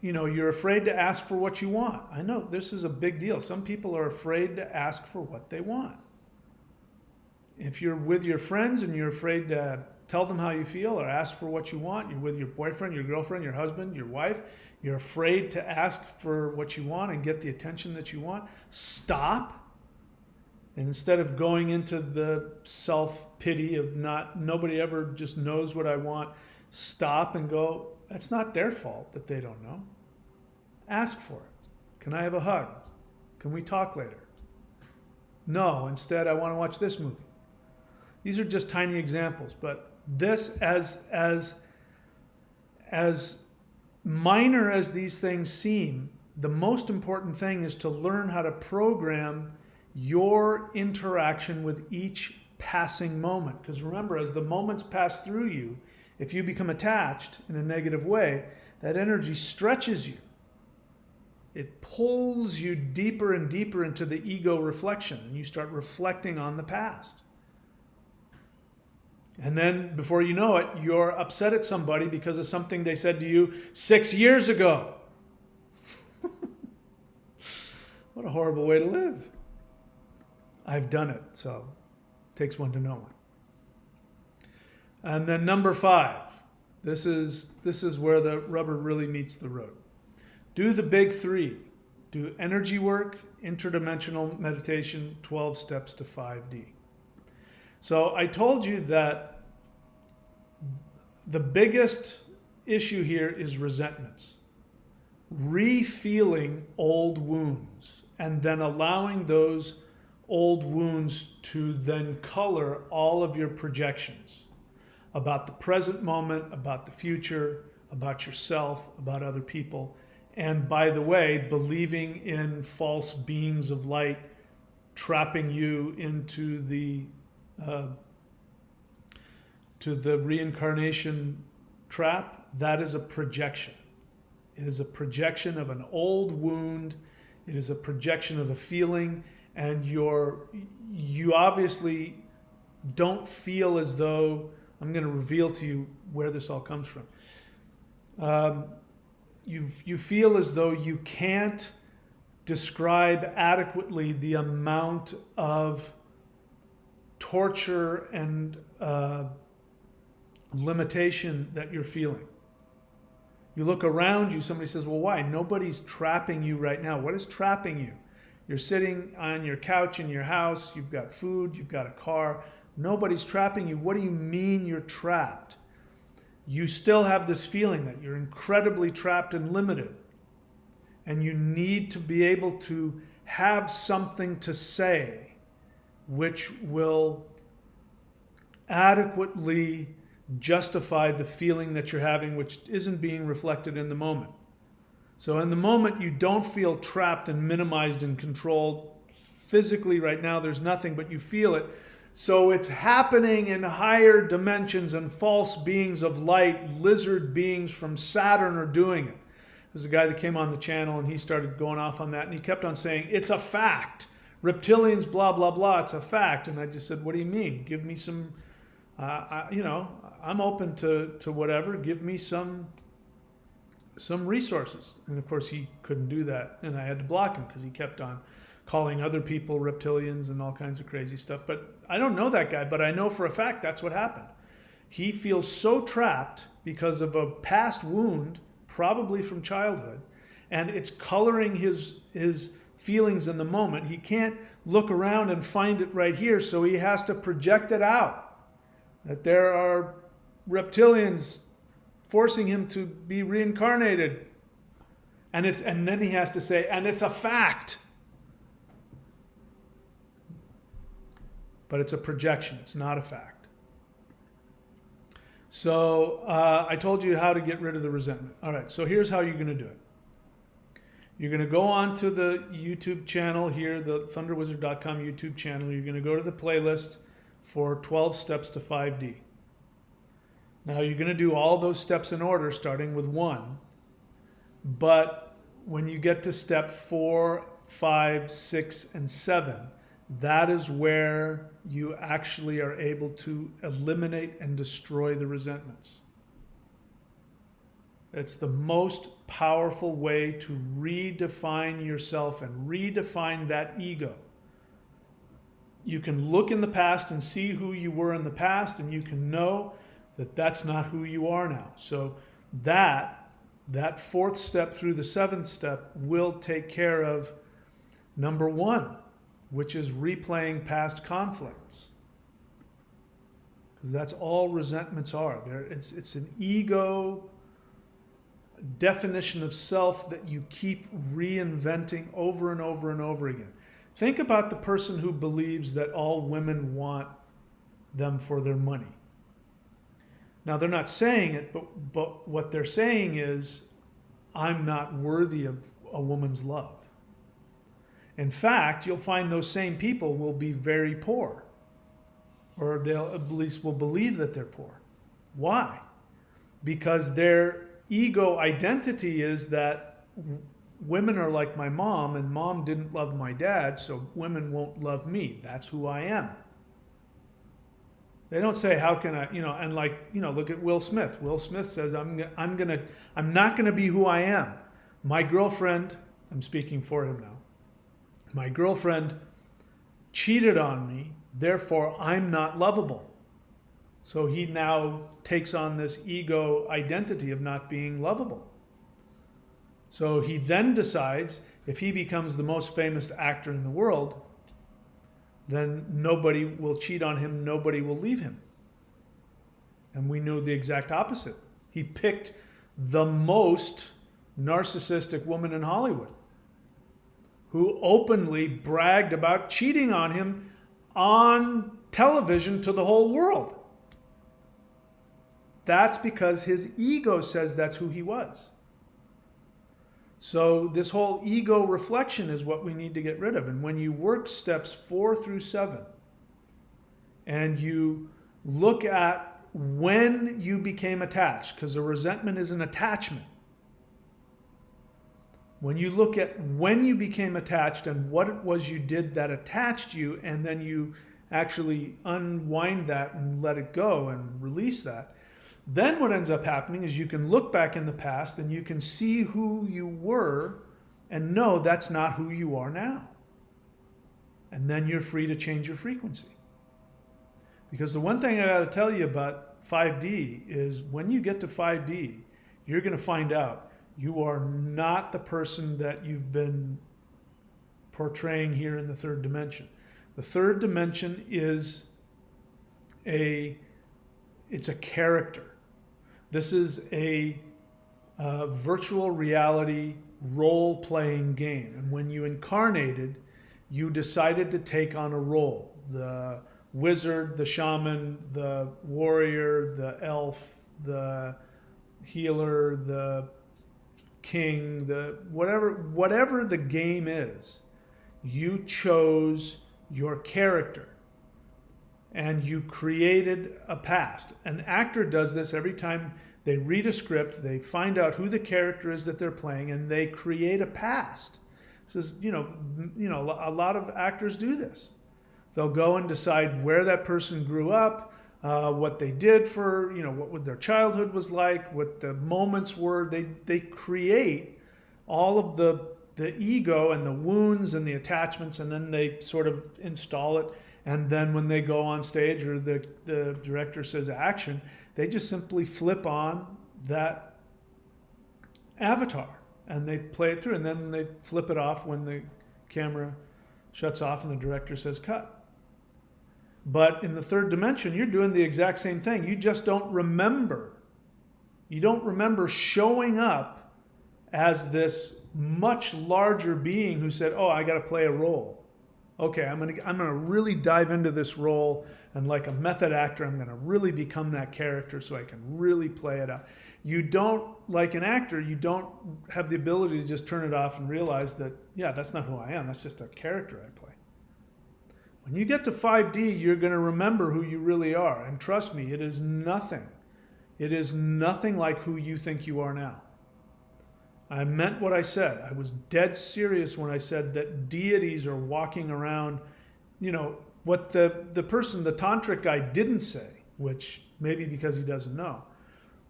You're afraid to ask for what you want. I know this is a big deal. Some people are afraid to ask for what they want. If you're with your friends and you're afraid to tell them how you feel or ask for what you want, you're with your boyfriend, your girlfriend, your husband, your wife, you're afraid to ask for what you want and get the attention that you want, stop. And instead of going into the self-pity of nobody ever just knows what I want, stop and go, that's not their fault that they don't know. Ask for it. Can I have a hug? Can we talk later? No, instead I want to watch this movie. These are just tiny examples, but this, as minor as these things seem, the most important thing is to learn how to program your interaction with each passing moment. Because remember, as the moments pass through you, if you become attached in a negative way, that energy stretches you. It pulls you deeper and deeper into the ego reflection, and you start reflecting on the past. And then, before you know it, you're upset at somebody because of something they said to you 6 years ago. What a horrible way to live. I've done it, so it takes one to know one. And then number 5, this is where the rubber really meets the road. Do the big 3. Do energy work, interdimensional meditation, 12 steps to 5D. So I told you that the biggest issue here is resentments. Re-feeling old wounds and then allowing those old wounds to then color all of your projections about the present moment, about the future, about yourself, about other people. And by the way, believing in false beings of light trapping you into the reincarnation trap, that is a projection. It is a projection of an old wound. It is a projection of a feeling, and you obviously don't feel as though, I'm going to reveal to you where this all comes from. You feel as though you can't describe adequately the amount of torture and limitation that you're feeling. You look around you, somebody says, well, why? Nobody's trapping you right now. What is trapping you? You're sitting on your couch in your house, you've got food, you've got a car. Nobody's trapping you. What do you mean you're trapped? You still have this feeling that you're incredibly trapped and limited. And you need to be able to have something to say which will adequately justify the feeling that you're having, which isn't being reflected in the moment. So in the moment, you don't feel trapped and minimized and controlled. Physically right now, there's nothing, but you feel it. So it's happening in higher dimensions, and false beings of light, lizard beings from Saturn are doing it. There's a guy that came on the channel and he started going off on that, and he kept on saying, it's a fact. Reptilians, blah, blah, blah, it's a fact. And I just said, what do you mean? Give me some, I'm open to whatever. Give me some resources. And of course he couldn't do that. And I had to block him because he kept on calling other people reptilians and all kinds of crazy stuff. But I don't know that guy, but I know for a fact that's what happened. He feels so trapped because of a past wound, probably from childhood, and it's coloring his feelings in the moment. He can't look around and find it right here, so he has to project it out. That there are reptilians forcing him to be reincarnated. And then he has to say, and it's a fact. But it's a projection, it's not a fact. So I told you how to get rid of the resentment. All right, so here's how you're going to do it. You're going to go on to the YouTube channel here, the thunderwizard.com YouTube channel. You're going to go to the playlist for 12 steps to 5D. Now you're going to do all those steps in order, starting with 1. But when you get to step 4, 5, 6, and 7, that is where you actually are able to eliminate and destroy the resentments. It's the most powerful way to redefine yourself and redefine that ego. You can look in the past and see who you were in the past, and you can know that that's not who you are now. So that 4th step through the 7th step will take care of number 1, which is replaying past conflicts. Because that's all resentments are. It's an ego definition of self that you keep reinventing over and over and over again. Think about the person who believes that all women want them for their money. Now, they're not saying it, but what they're saying is, I'm not worthy of a woman's love. In fact, you'll find those same people will be very poor, or they'll at least will believe that they're poor. Why? Because their ego identity is that women are like my mom, and mom didn't love my dad, so women won't love me. That's who I am. They don't say, how can I, and look at Will Smith. Will Smith says, I'm not gonna be who I am. My girlfriend, I'm speaking for him now. My girlfriend cheated on me, therefore I'm not lovable. So he now takes on this ego identity of not being lovable. So he then decides if he becomes the most famous actor in the world, then nobody will cheat on him, nobody will leave him. And we know the exact opposite. He picked the most narcissistic woman in Hollywood, who openly bragged about cheating on him on television to the whole world. That's because his ego says that's who he was. So this whole ego reflection is what we need to get rid of. And when you work steps 4 through 7, and you look at when you became attached, because a resentment is an attachment. When you look at when you became attached and what it was you did that attached you, and then you actually unwind that and let it go and release that, then what ends up happening is you can look back in the past and you can see who you were and know that's not who you are now. And then you're free to change your frequency. Because the one thing I got to tell you about 5D is when you get to 5D, you're going to find out you are not the person that you've been portraying here in the third dimension. The third dimension is it's a character. This is a virtual reality role-playing game. And when you incarnated, you decided to take on a role. The wizard, the shaman, the warrior, the elf, the healer, the king, the whatever the game is, you chose your character and you created a past. An actor does this every time they read a script, they find out who the character is that they're playing, and they create a past. This is, a lot of actors do this. They'll go and decide where that person grew up, what they did for, what their childhood was like, what the moments were. They create all of the ego and the wounds and the attachments, and then they sort of install it. And then when they go on stage or the director says action, they just simply flip on that avatar and they play it through, and then they flip it off when the camera shuts off and the director says cut. But in the third dimension, you're doing the exact same thing. You just don't remember. You don't remember showing up as this much larger being who said, oh, I got to play a role. Okay, I'm gonna really dive into this role, and like a method actor, I'm gonna really become that character so I can really play it out. You don't, like an actor, you don't have the ability to just turn it off and realize that, yeah, that's not who I am. That's just a character I play. When you get to 5D, you're gonna remember who you really are. And trust me, it is nothing. It is nothing like who you think you are now. I meant what I said. I was dead serious when I said that deities are walking around, what the person, the tantric guy didn't say, which maybe because he doesn't know.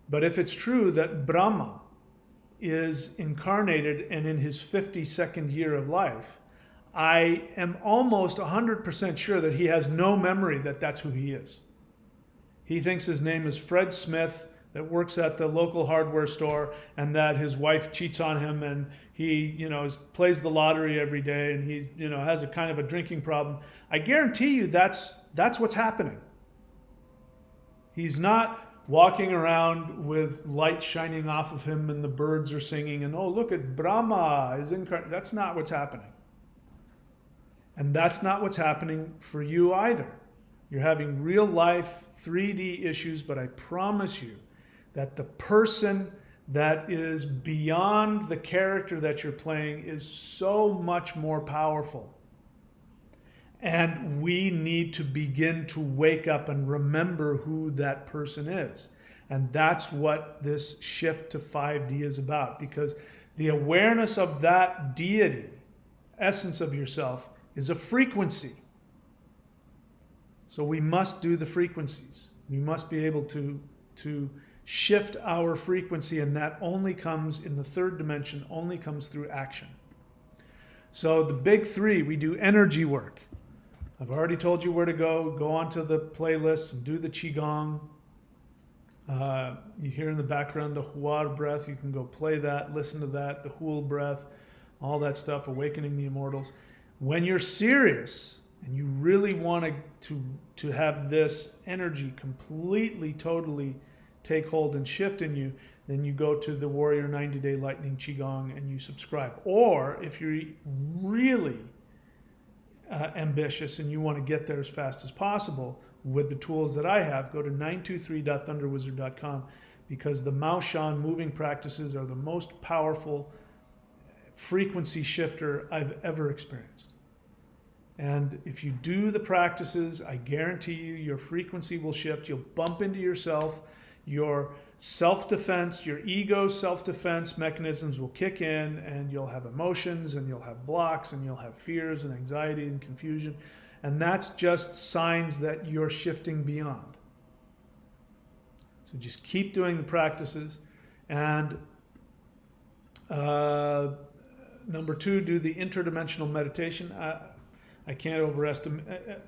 But if it's true that Brahma is incarnated and in his 52nd year of life, I am almost 100% sure that he has no memory that that's who he is. He thinks his name is Fred Smith, that works at the local hardware store, and that his wife cheats on him, and he, plays the lottery every day, and he, has a kind of a drinking problem. I guarantee you that's what's happening. He's not walking around with light shining off of him and the birds are singing and, oh, look at Brahma is incarnate. That's not what's happening. And that's not what's happening for you either. You're having real life 3D issues, but I promise you that the person that is beyond the character that you're playing is so much more powerful. And we need to begin to wake up and remember who that person is. And that's what this shift to 5D is about, because the awareness of that deity, essence of yourself, is a frequency. So we must do the frequencies. We must be able to shift our frequency, and that only comes in the third dimension, only comes through action. So the big three, we do energy work. I've already told you where to go. Go onto the playlist and do the Qigong. You hear in the background the Hua breath. You can go play that, listen to that, the Hul breath, all that stuff, Awakening the Immortals. When you're serious and you really want to have this energy completely, totally take hold and shift in you, then you go to the Warrior 90-Day Lightning Qigong and you subscribe. Or if you're really ambitious and you want to get there as fast as possible with the tools that I have, go to 923.thunderwizard.com, because the Mao Shan moving practices are the most powerful frequency shifter I've ever experienced. And if you do the practices, I guarantee you your frequency will shift. You'll bump into yourself. Your self-defense, your ego self-defense mechanisms will kick in, and you'll have emotions, and you'll have blocks, and you'll have fears and anxiety and confusion. And that's just signs that you're shifting beyond. So just keep doing the practices. And number 2, do the interdimensional meditation. I can't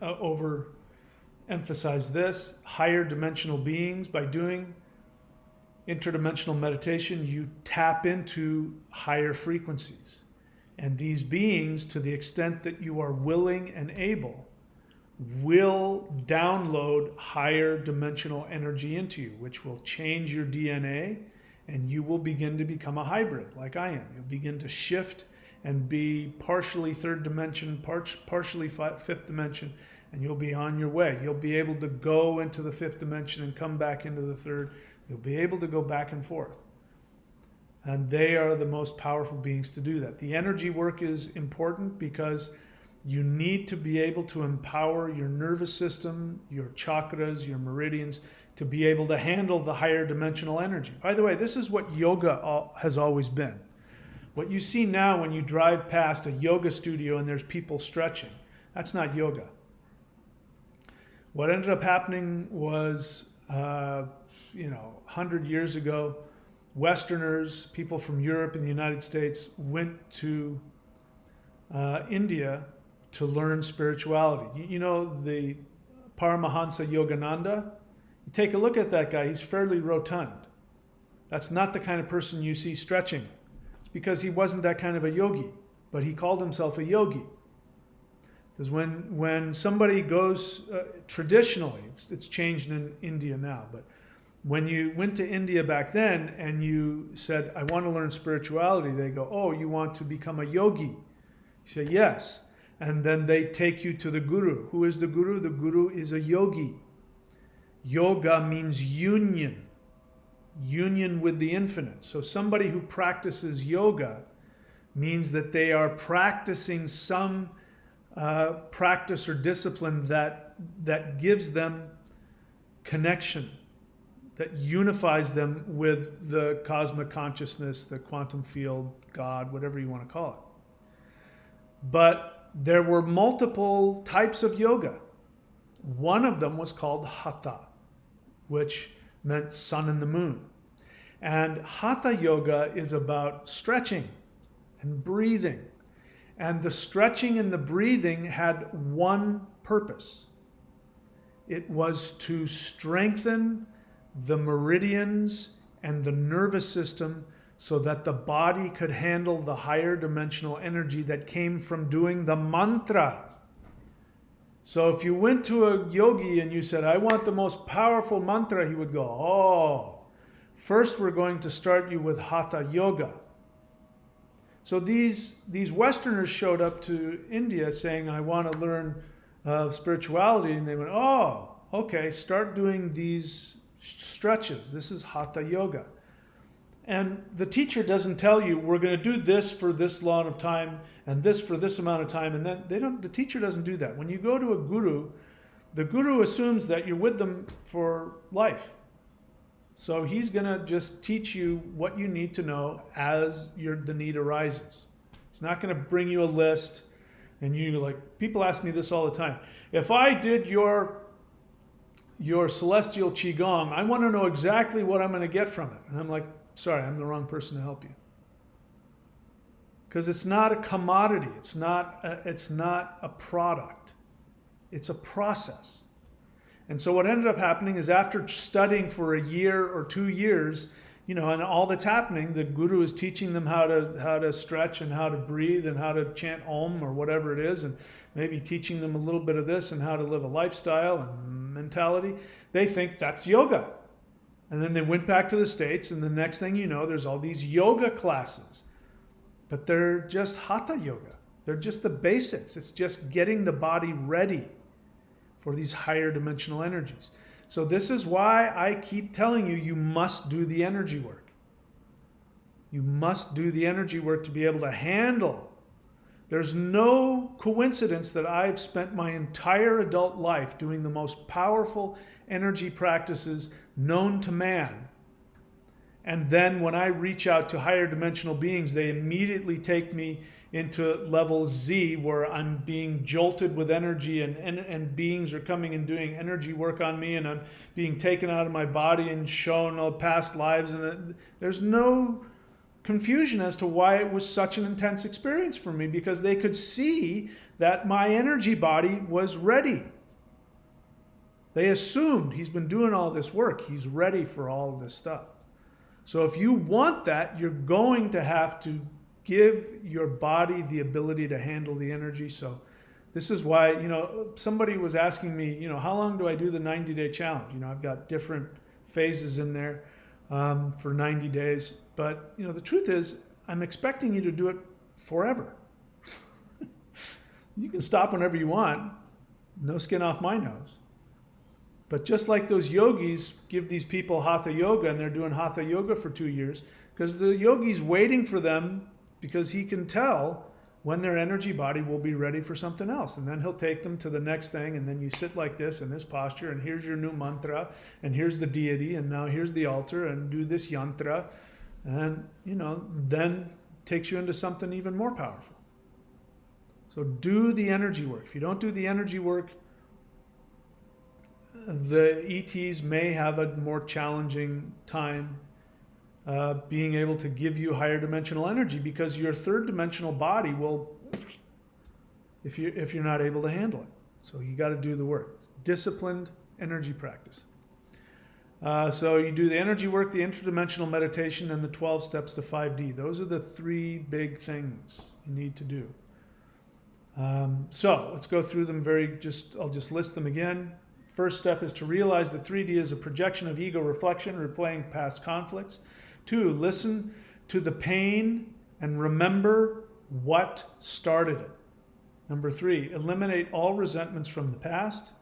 overemphasize this. Higher dimensional beings, by doing interdimensional meditation, you tap into higher frequencies. And these beings, to the extent that you are willing and able, will download higher dimensional energy into you, which will change your DNA, and you will begin to become a hybrid like I am. You'll begin to shift and be partially third dimension, partially fifth dimension, and you'll be on your way. You'll be able to go into the fifth dimension and come back into the third. You'll be able to go back and forth. And they are the most powerful beings to do that. The energy work is important because you need to be able to empower your nervous system, your chakras, your meridians, to be able to handle the higher dimensional energy. By the way, this is what yoga has always been. What you see now when you drive past a yoga studio and there's people stretching, that's not yoga. What ended up happening was, 100 years ago, Westerners, people from Europe and the United States, went to India to learn spirituality. You know the Paramahansa Yogananda? You take a look at that guy, he's fairly rotund. That's not the kind of person you see stretching. It's because he wasn't that kind of a yogi, but he called himself a yogi. Because when somebody goes, traditionally, it's changed in India now, but when you went to India back then and you said, I want to learn spirituality, they go, oh, you want to become a yogi? You say, yes. And then they take you to the guru. Who is the guru? The guru is a yogi. Yoga means union with the infinite. So somebody who practices yoga means that they are practicing some practice or discipline that gives them connection, that unifies them with the cosmic consciousness, the quantum field, God, whatever you want to call it. But there were multiple types of yoga. One of them was called Hatha, which meant sun and the moon. And Hatha yoga is about stretching and breathing. And the stretching and the breathing had one purpose. It was to strengthen the meridians and the nervous system so that the body could handle the higher dimensional energy that came from doing the mantras. So if you went to a yogi and you said, I want the most powerful mantra, he would go, oh, first we're going to start you with Hatha yoga. So these Westerners showed up to India saying, I want to learn spirituality. And they went, oh, okay, start doing these stretches. This is Hatha yoga. And the teacher doesn't tell you, we're going to do this for this long of time and this for this amount of time. And then the teacher doesn't do that. When you go to a guru, the guru assumes that you're with them for life. So he's going to just teach you what you need to know as the need arises. He's not going to bring you a list and people ask me this all the time. If I did your celestial qigong, I want to know exactly what I'm going to get from it. And I'm like, sorry, I'm the wrong person to help you. Because it's not a commodity. It's not a product. It's a process. And so what ended up happening is after studying for a year or 2 years, you know, and all that's happening, the guru is teaching them how to stretch and how to breathe and how to chant Om or whatever it is, and maybe teaching them a little bit of this and how to live a lifestyle and mentality. They think that's yoga. And then they went back to the States, and the next thing you know, there's all these yoga classes. But they're just hatha yoga. They're just the basics. It's just getting the body ready for these higher dimensional energies. So this is why I keep telling you, you must do the energy work. You must do the energy work to be able to handle. There's no coincidence that I've spent my entire adult life doing the most powerful energy practices known to man. And then when I reach out to higher dimensional beings, they immediately take me into level Z, where I'm being jolted with energy, and beings are coming and doing energy work on me, and I'm being taken out of my body and shown past lives. And there's no confusion as to why it was such an intense experience for me, because they could see that my energy body was ready. They assumed he's been doing all this work. He's ready for all of this stuff. So if you want that, you're going to have to give your body the ability to handle the energy. So this is why, you know, somebody was asking me, you know, how long do I do the 90-day challenge? You know, I've got different phases in there for 90 days. But, you know, the truth is, I'm expecting you to do it forever. You can stop whenever you want. No skin off my nose. But just like those yogis give these people hatha yoga, and they're doing hatha yoga for 2 years, because the yogi's waiting for them, because he can tell when their energy body will be ready for something else. And then he'll take them to the next thing, and then you sit like this in this posture, and here's your new mantra, and here's the deity, and now here's the altar, and do this yantra, and, you know, then takes you into something even more powerful. So do the energy work. If you don't do the energy work, the ETs may have a more challenging time being able to give you higher dimensional energy, because your third dimensional body will, if you're not able to handle it. So you got to do the work. Disciplined energy practice. So you do the energy work, the interdimensional meditation, and the 12 steps to 5D. Those are the 3 big things you need to do. So let's go through them I'll just list them again. First step is to realize that 3D is a projection of ego reflection, replaying past conflicts. 2, listen to the pain and remember what started it. Number 3, eliminate all resentments from the past.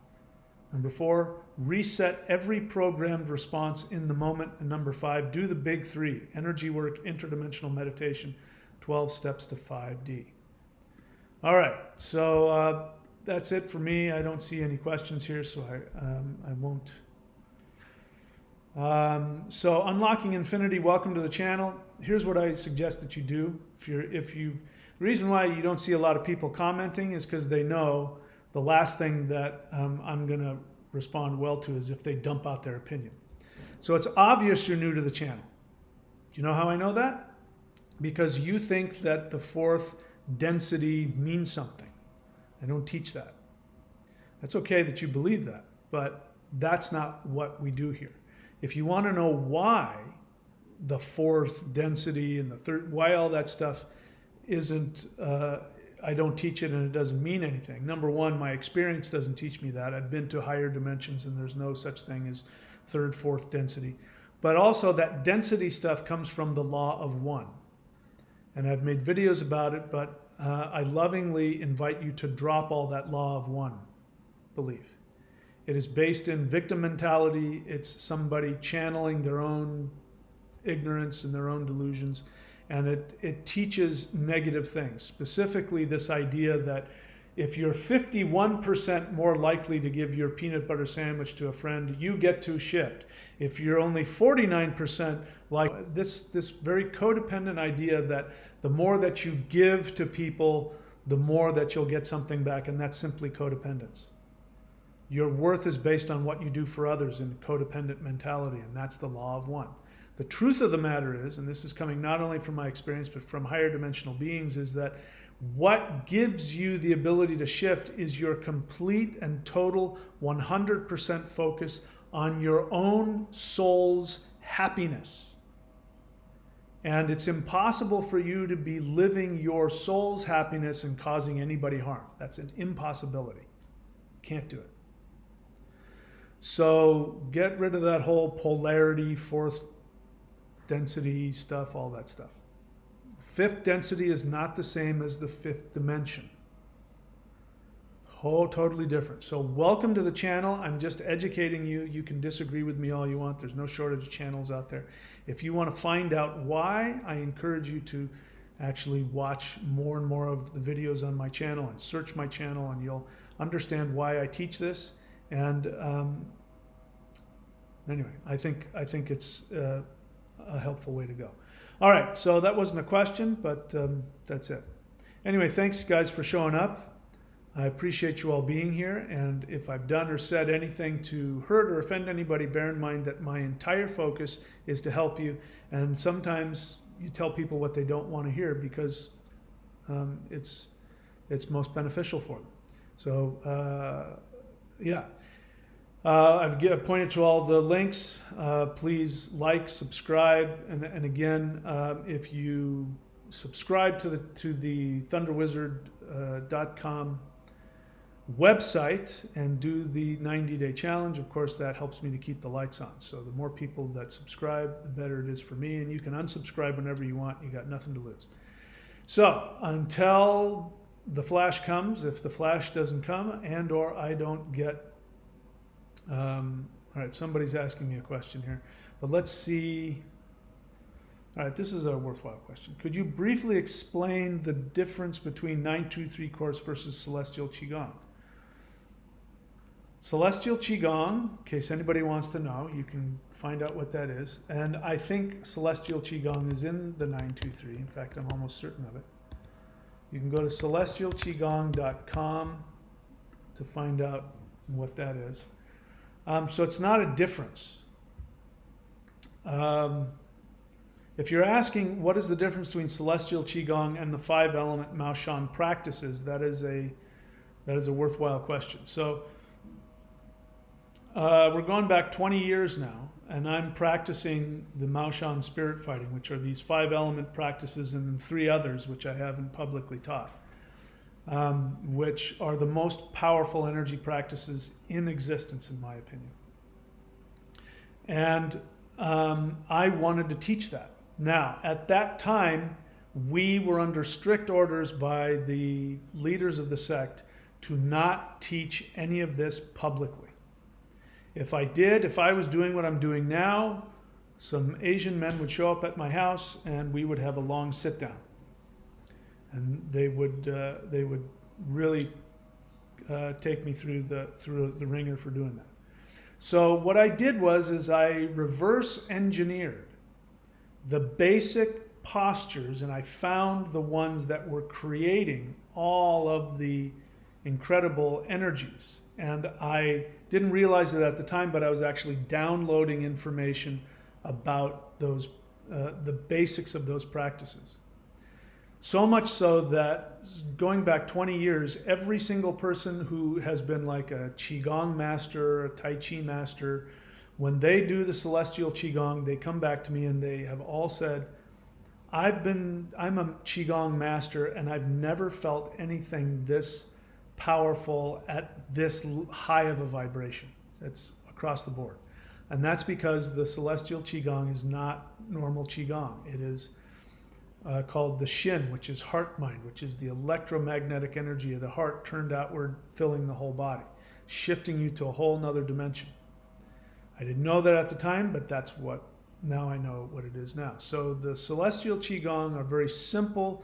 Number 4, reset every programmed response in the moment. And number 5, do the big 3, energy work, interdimensional meditation, 12 steps to 5D. All right, so that's it for me. I don't see any questions here, so I won't. So unlocking infinity, welcome to the channel. Here's what I suggest that you do. The reason why you don't see a lot of people commenting is because they know the last thing that I'm going to respond well to is if they dump out their opinion. So it's obvious you're new to the channel. Do you know how I know that? Because you think that the 4th density means something. I don't teach that. That's okay that you believe that, but that's not what we do here. If you want to know why the 4th density and the 3rd, why all that stuff isn't, I don't teach it and it doesn't mean anything. Number 1, my experience doesn't teach me that. I've been to higher dimensions and there's no such thing as 3rd, 4th density. But also that density stuff comes from the law of 1. And I've made videos about it, but I lovingly invite you to drop all that law of 1 belief. It is based in victim mentality. It's somebody channeling their own ignorance and their own delusions. And it teaches negative things, specifically this idea that if you're 51% more likely to give your peanut butter sandwich to a friend, you get to shift. If you're only 49% like this very codependent idea that the more that you give to people, the more that you'll get something back, and that's simply codependence. Your worth is based on what you do for others in codependent mentality, and that's the law of 1. The truth of the matter is, and this is coming not only from my experience, but from higher dimensional beings, is that What gives you the ability to shift is your complete and total 100% focus on your own soul's happiness. And it's impossible for you to be living your soul's happiness and causing anybody harm. That's an impossibility. Can't do it. So get rid of that whole polarity, fourth density stuff, all that stuff. Fifth density is not the same as the fifth dimension. Oh, totally different. So welcome to the channel. I'm just educating you. You can disagree with me all you want. There's no shortage of channels out there. If you want to find out why, I encourage you to actually watch more and more of the videos on my channel and search my channel, and you'll understand why I teach this. And anyway, I think it's a helpful way to go. All right, so that wasn't a question, but that's it. Anyway, thanks guys for showing up. I appreciate you all being here, and if I've done or said anything to hurt or offend anybody, bear in mind that my entire focus is to help you, and sometimes you tell people what they don't want to hear because it's most beneficial for them. So yeah. I've pointed to all the links. Please like, subscribe, and again, if you subscribe to the thunderwizard.com website and do the 90-day challenge, of course, that helps me to keep the lights on. So the more people that subscribe, the better it is for me, and you can unsubscribe whenever you want. You got nothing to lose. So until the flash comes, if the flash doesn't come and or I don't get all right, somebody's asking me a question here, but let's see. All right, this is a worthwhile question. Could you briefly explain the difference between 923 course versus Celestial Qigong? Celestial Qigong, in case anybody wants to know, you can find out what that is. And I think Celestial Qigong is in the 923. In fact, I'm almost certain of it. You can go to celestialqigong.com to find out what that is. So it's not a difference. If you're asking what is the difference between Celestial Qigong and the 5-element Maoshan practices, that is a worthwhile question. So we're going back 20 years now, and I'm practicing the Maoshan spirit fighting, which are these 5-element practices and 3 others, which I haven't publicly taught. Which are the most powerful energy practices in existence, in my opinion. And I wanted to teach that. Now, at that time, we were under strict orders by the leaders of the sect to not teach any of this publicly. If I was doing what I'm doing now, some Asian men would show up at my house and we would have a long sit down. And they would really take me through the ringer for doing that. So what I did is I reverse engineered the basic postures, and I found the ones that were creating all of the incredible energies. And I didn't realize it at the time, but I was actually downloading information about those, the basics of those practices. So much so that going back 20 years, every single person who has been like a Qigong master, a Tai Chi master, when they do the Celestial Qigong, they come back to me and they have all said, I'm a Qigong master and I've never felt anything this powerful at this high of a vibration. It's across the board. And that's because the Celestial Qigong is not normal Qigong. It is called the Shin, which is heart mind, which is the electromagnetic energy of the heart turned outward, filling the whole body, shifting you to a whole nother dimension. I didn't know that at the time, but that's what, now I know what it is now. So the Celestial Qigong are very simple,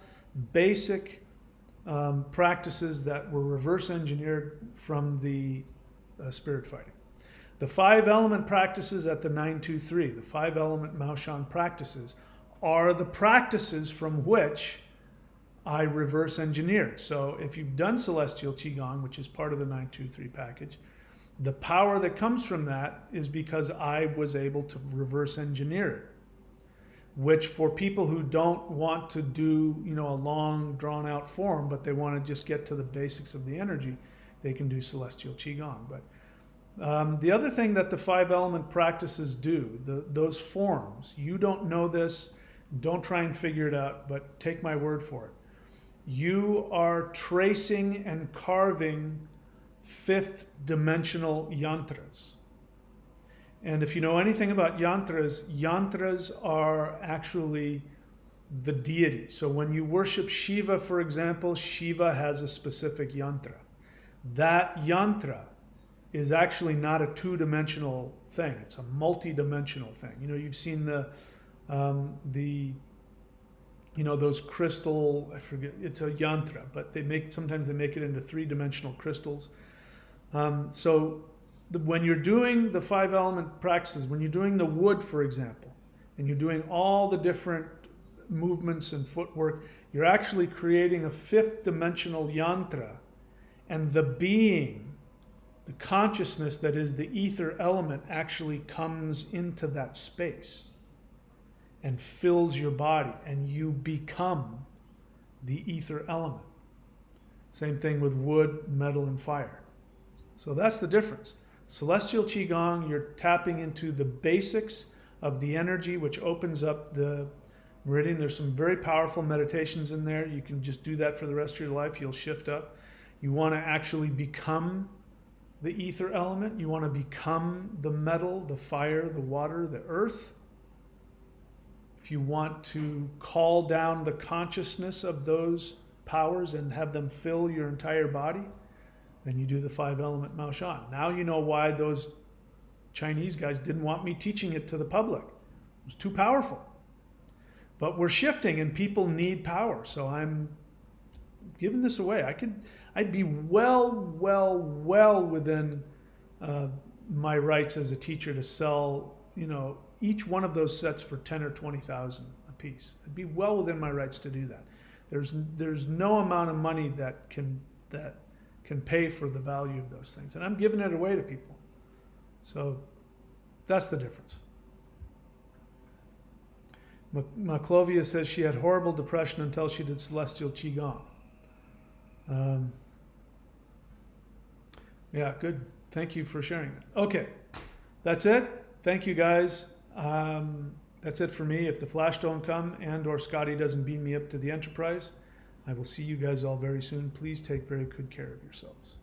basic practices that were reverse engineered from the spirit fighting. The 5-element practices at the 923, the 5-element Maoshan practices, are the practices from which I reverse engineered. So if you've done Celestial Qigong, which is part of the 923 package, the power that comes from that is because I was able to reverse engineer it. which for people who don't want to do, you know, a long drawn out form, but they want to just get to the basics of the energy, they can do celestial qigong. But the other thing that the 5 element practices do, those forms, you don't know this, don't try and figure it out, but take my word for it. You are tracing and carving 5th dimensional yantras. And if you know anything about yantras, yantras are actually the deity. So when you worship Shiva, for example, Shiva has a specific yantra. That yantra is actually not a 2-dimensional thing. It's a multi-dimensional thing. You know, you've seen you know, those crystal, I forget, it's a yantra, but sometimes they make it into 3-dimensional crystals. When you're doing the 5 element practices, when you're doing the wood, for example, and you're doing all the different movements and footwork, you're actually creating a 5th dimensional yantra, and the being, the consciousness that is the ether element actually comes into that space and fills your body, and you become the ether element. Same thing with wood, metal, and fire. So that's the difference. Celestial qigong, you're tapping into the basics of the energy, which opens up the meridian. There's some very powerful meditations in there. You can just do that for the rest of your life. You'll shift up. You want to actually become the ether element. You want to become the metal, the fire, the water, the earth. If you want to call down the consciousness of those powers and have them fill your entire body, then you do the 5 element Mao Shan. Now you know why those Chinese guys didn't want me teaching it to the public. It was too powerful. But we're shifting and people need power. So I'm giving this away. I'd be well within my rights as a teacher to sell, you know, each one of those sets for 10 or 20,000 a piece. I'd be well within my rights to do that. There's no amount of money that can pay for the value of those things. And I'm giving it away to people. So that's the difference. Maclovia says she had horrible depression until she did celestial qigong. Yeah, good. Thank you for sharing that. Okay, that's it. Thank you, guys. That's it for me. If the flash don't come and or Scotty doesn't beam me up to the Enterprise, I will see you guys all very soon. Please take very good care of yourselves.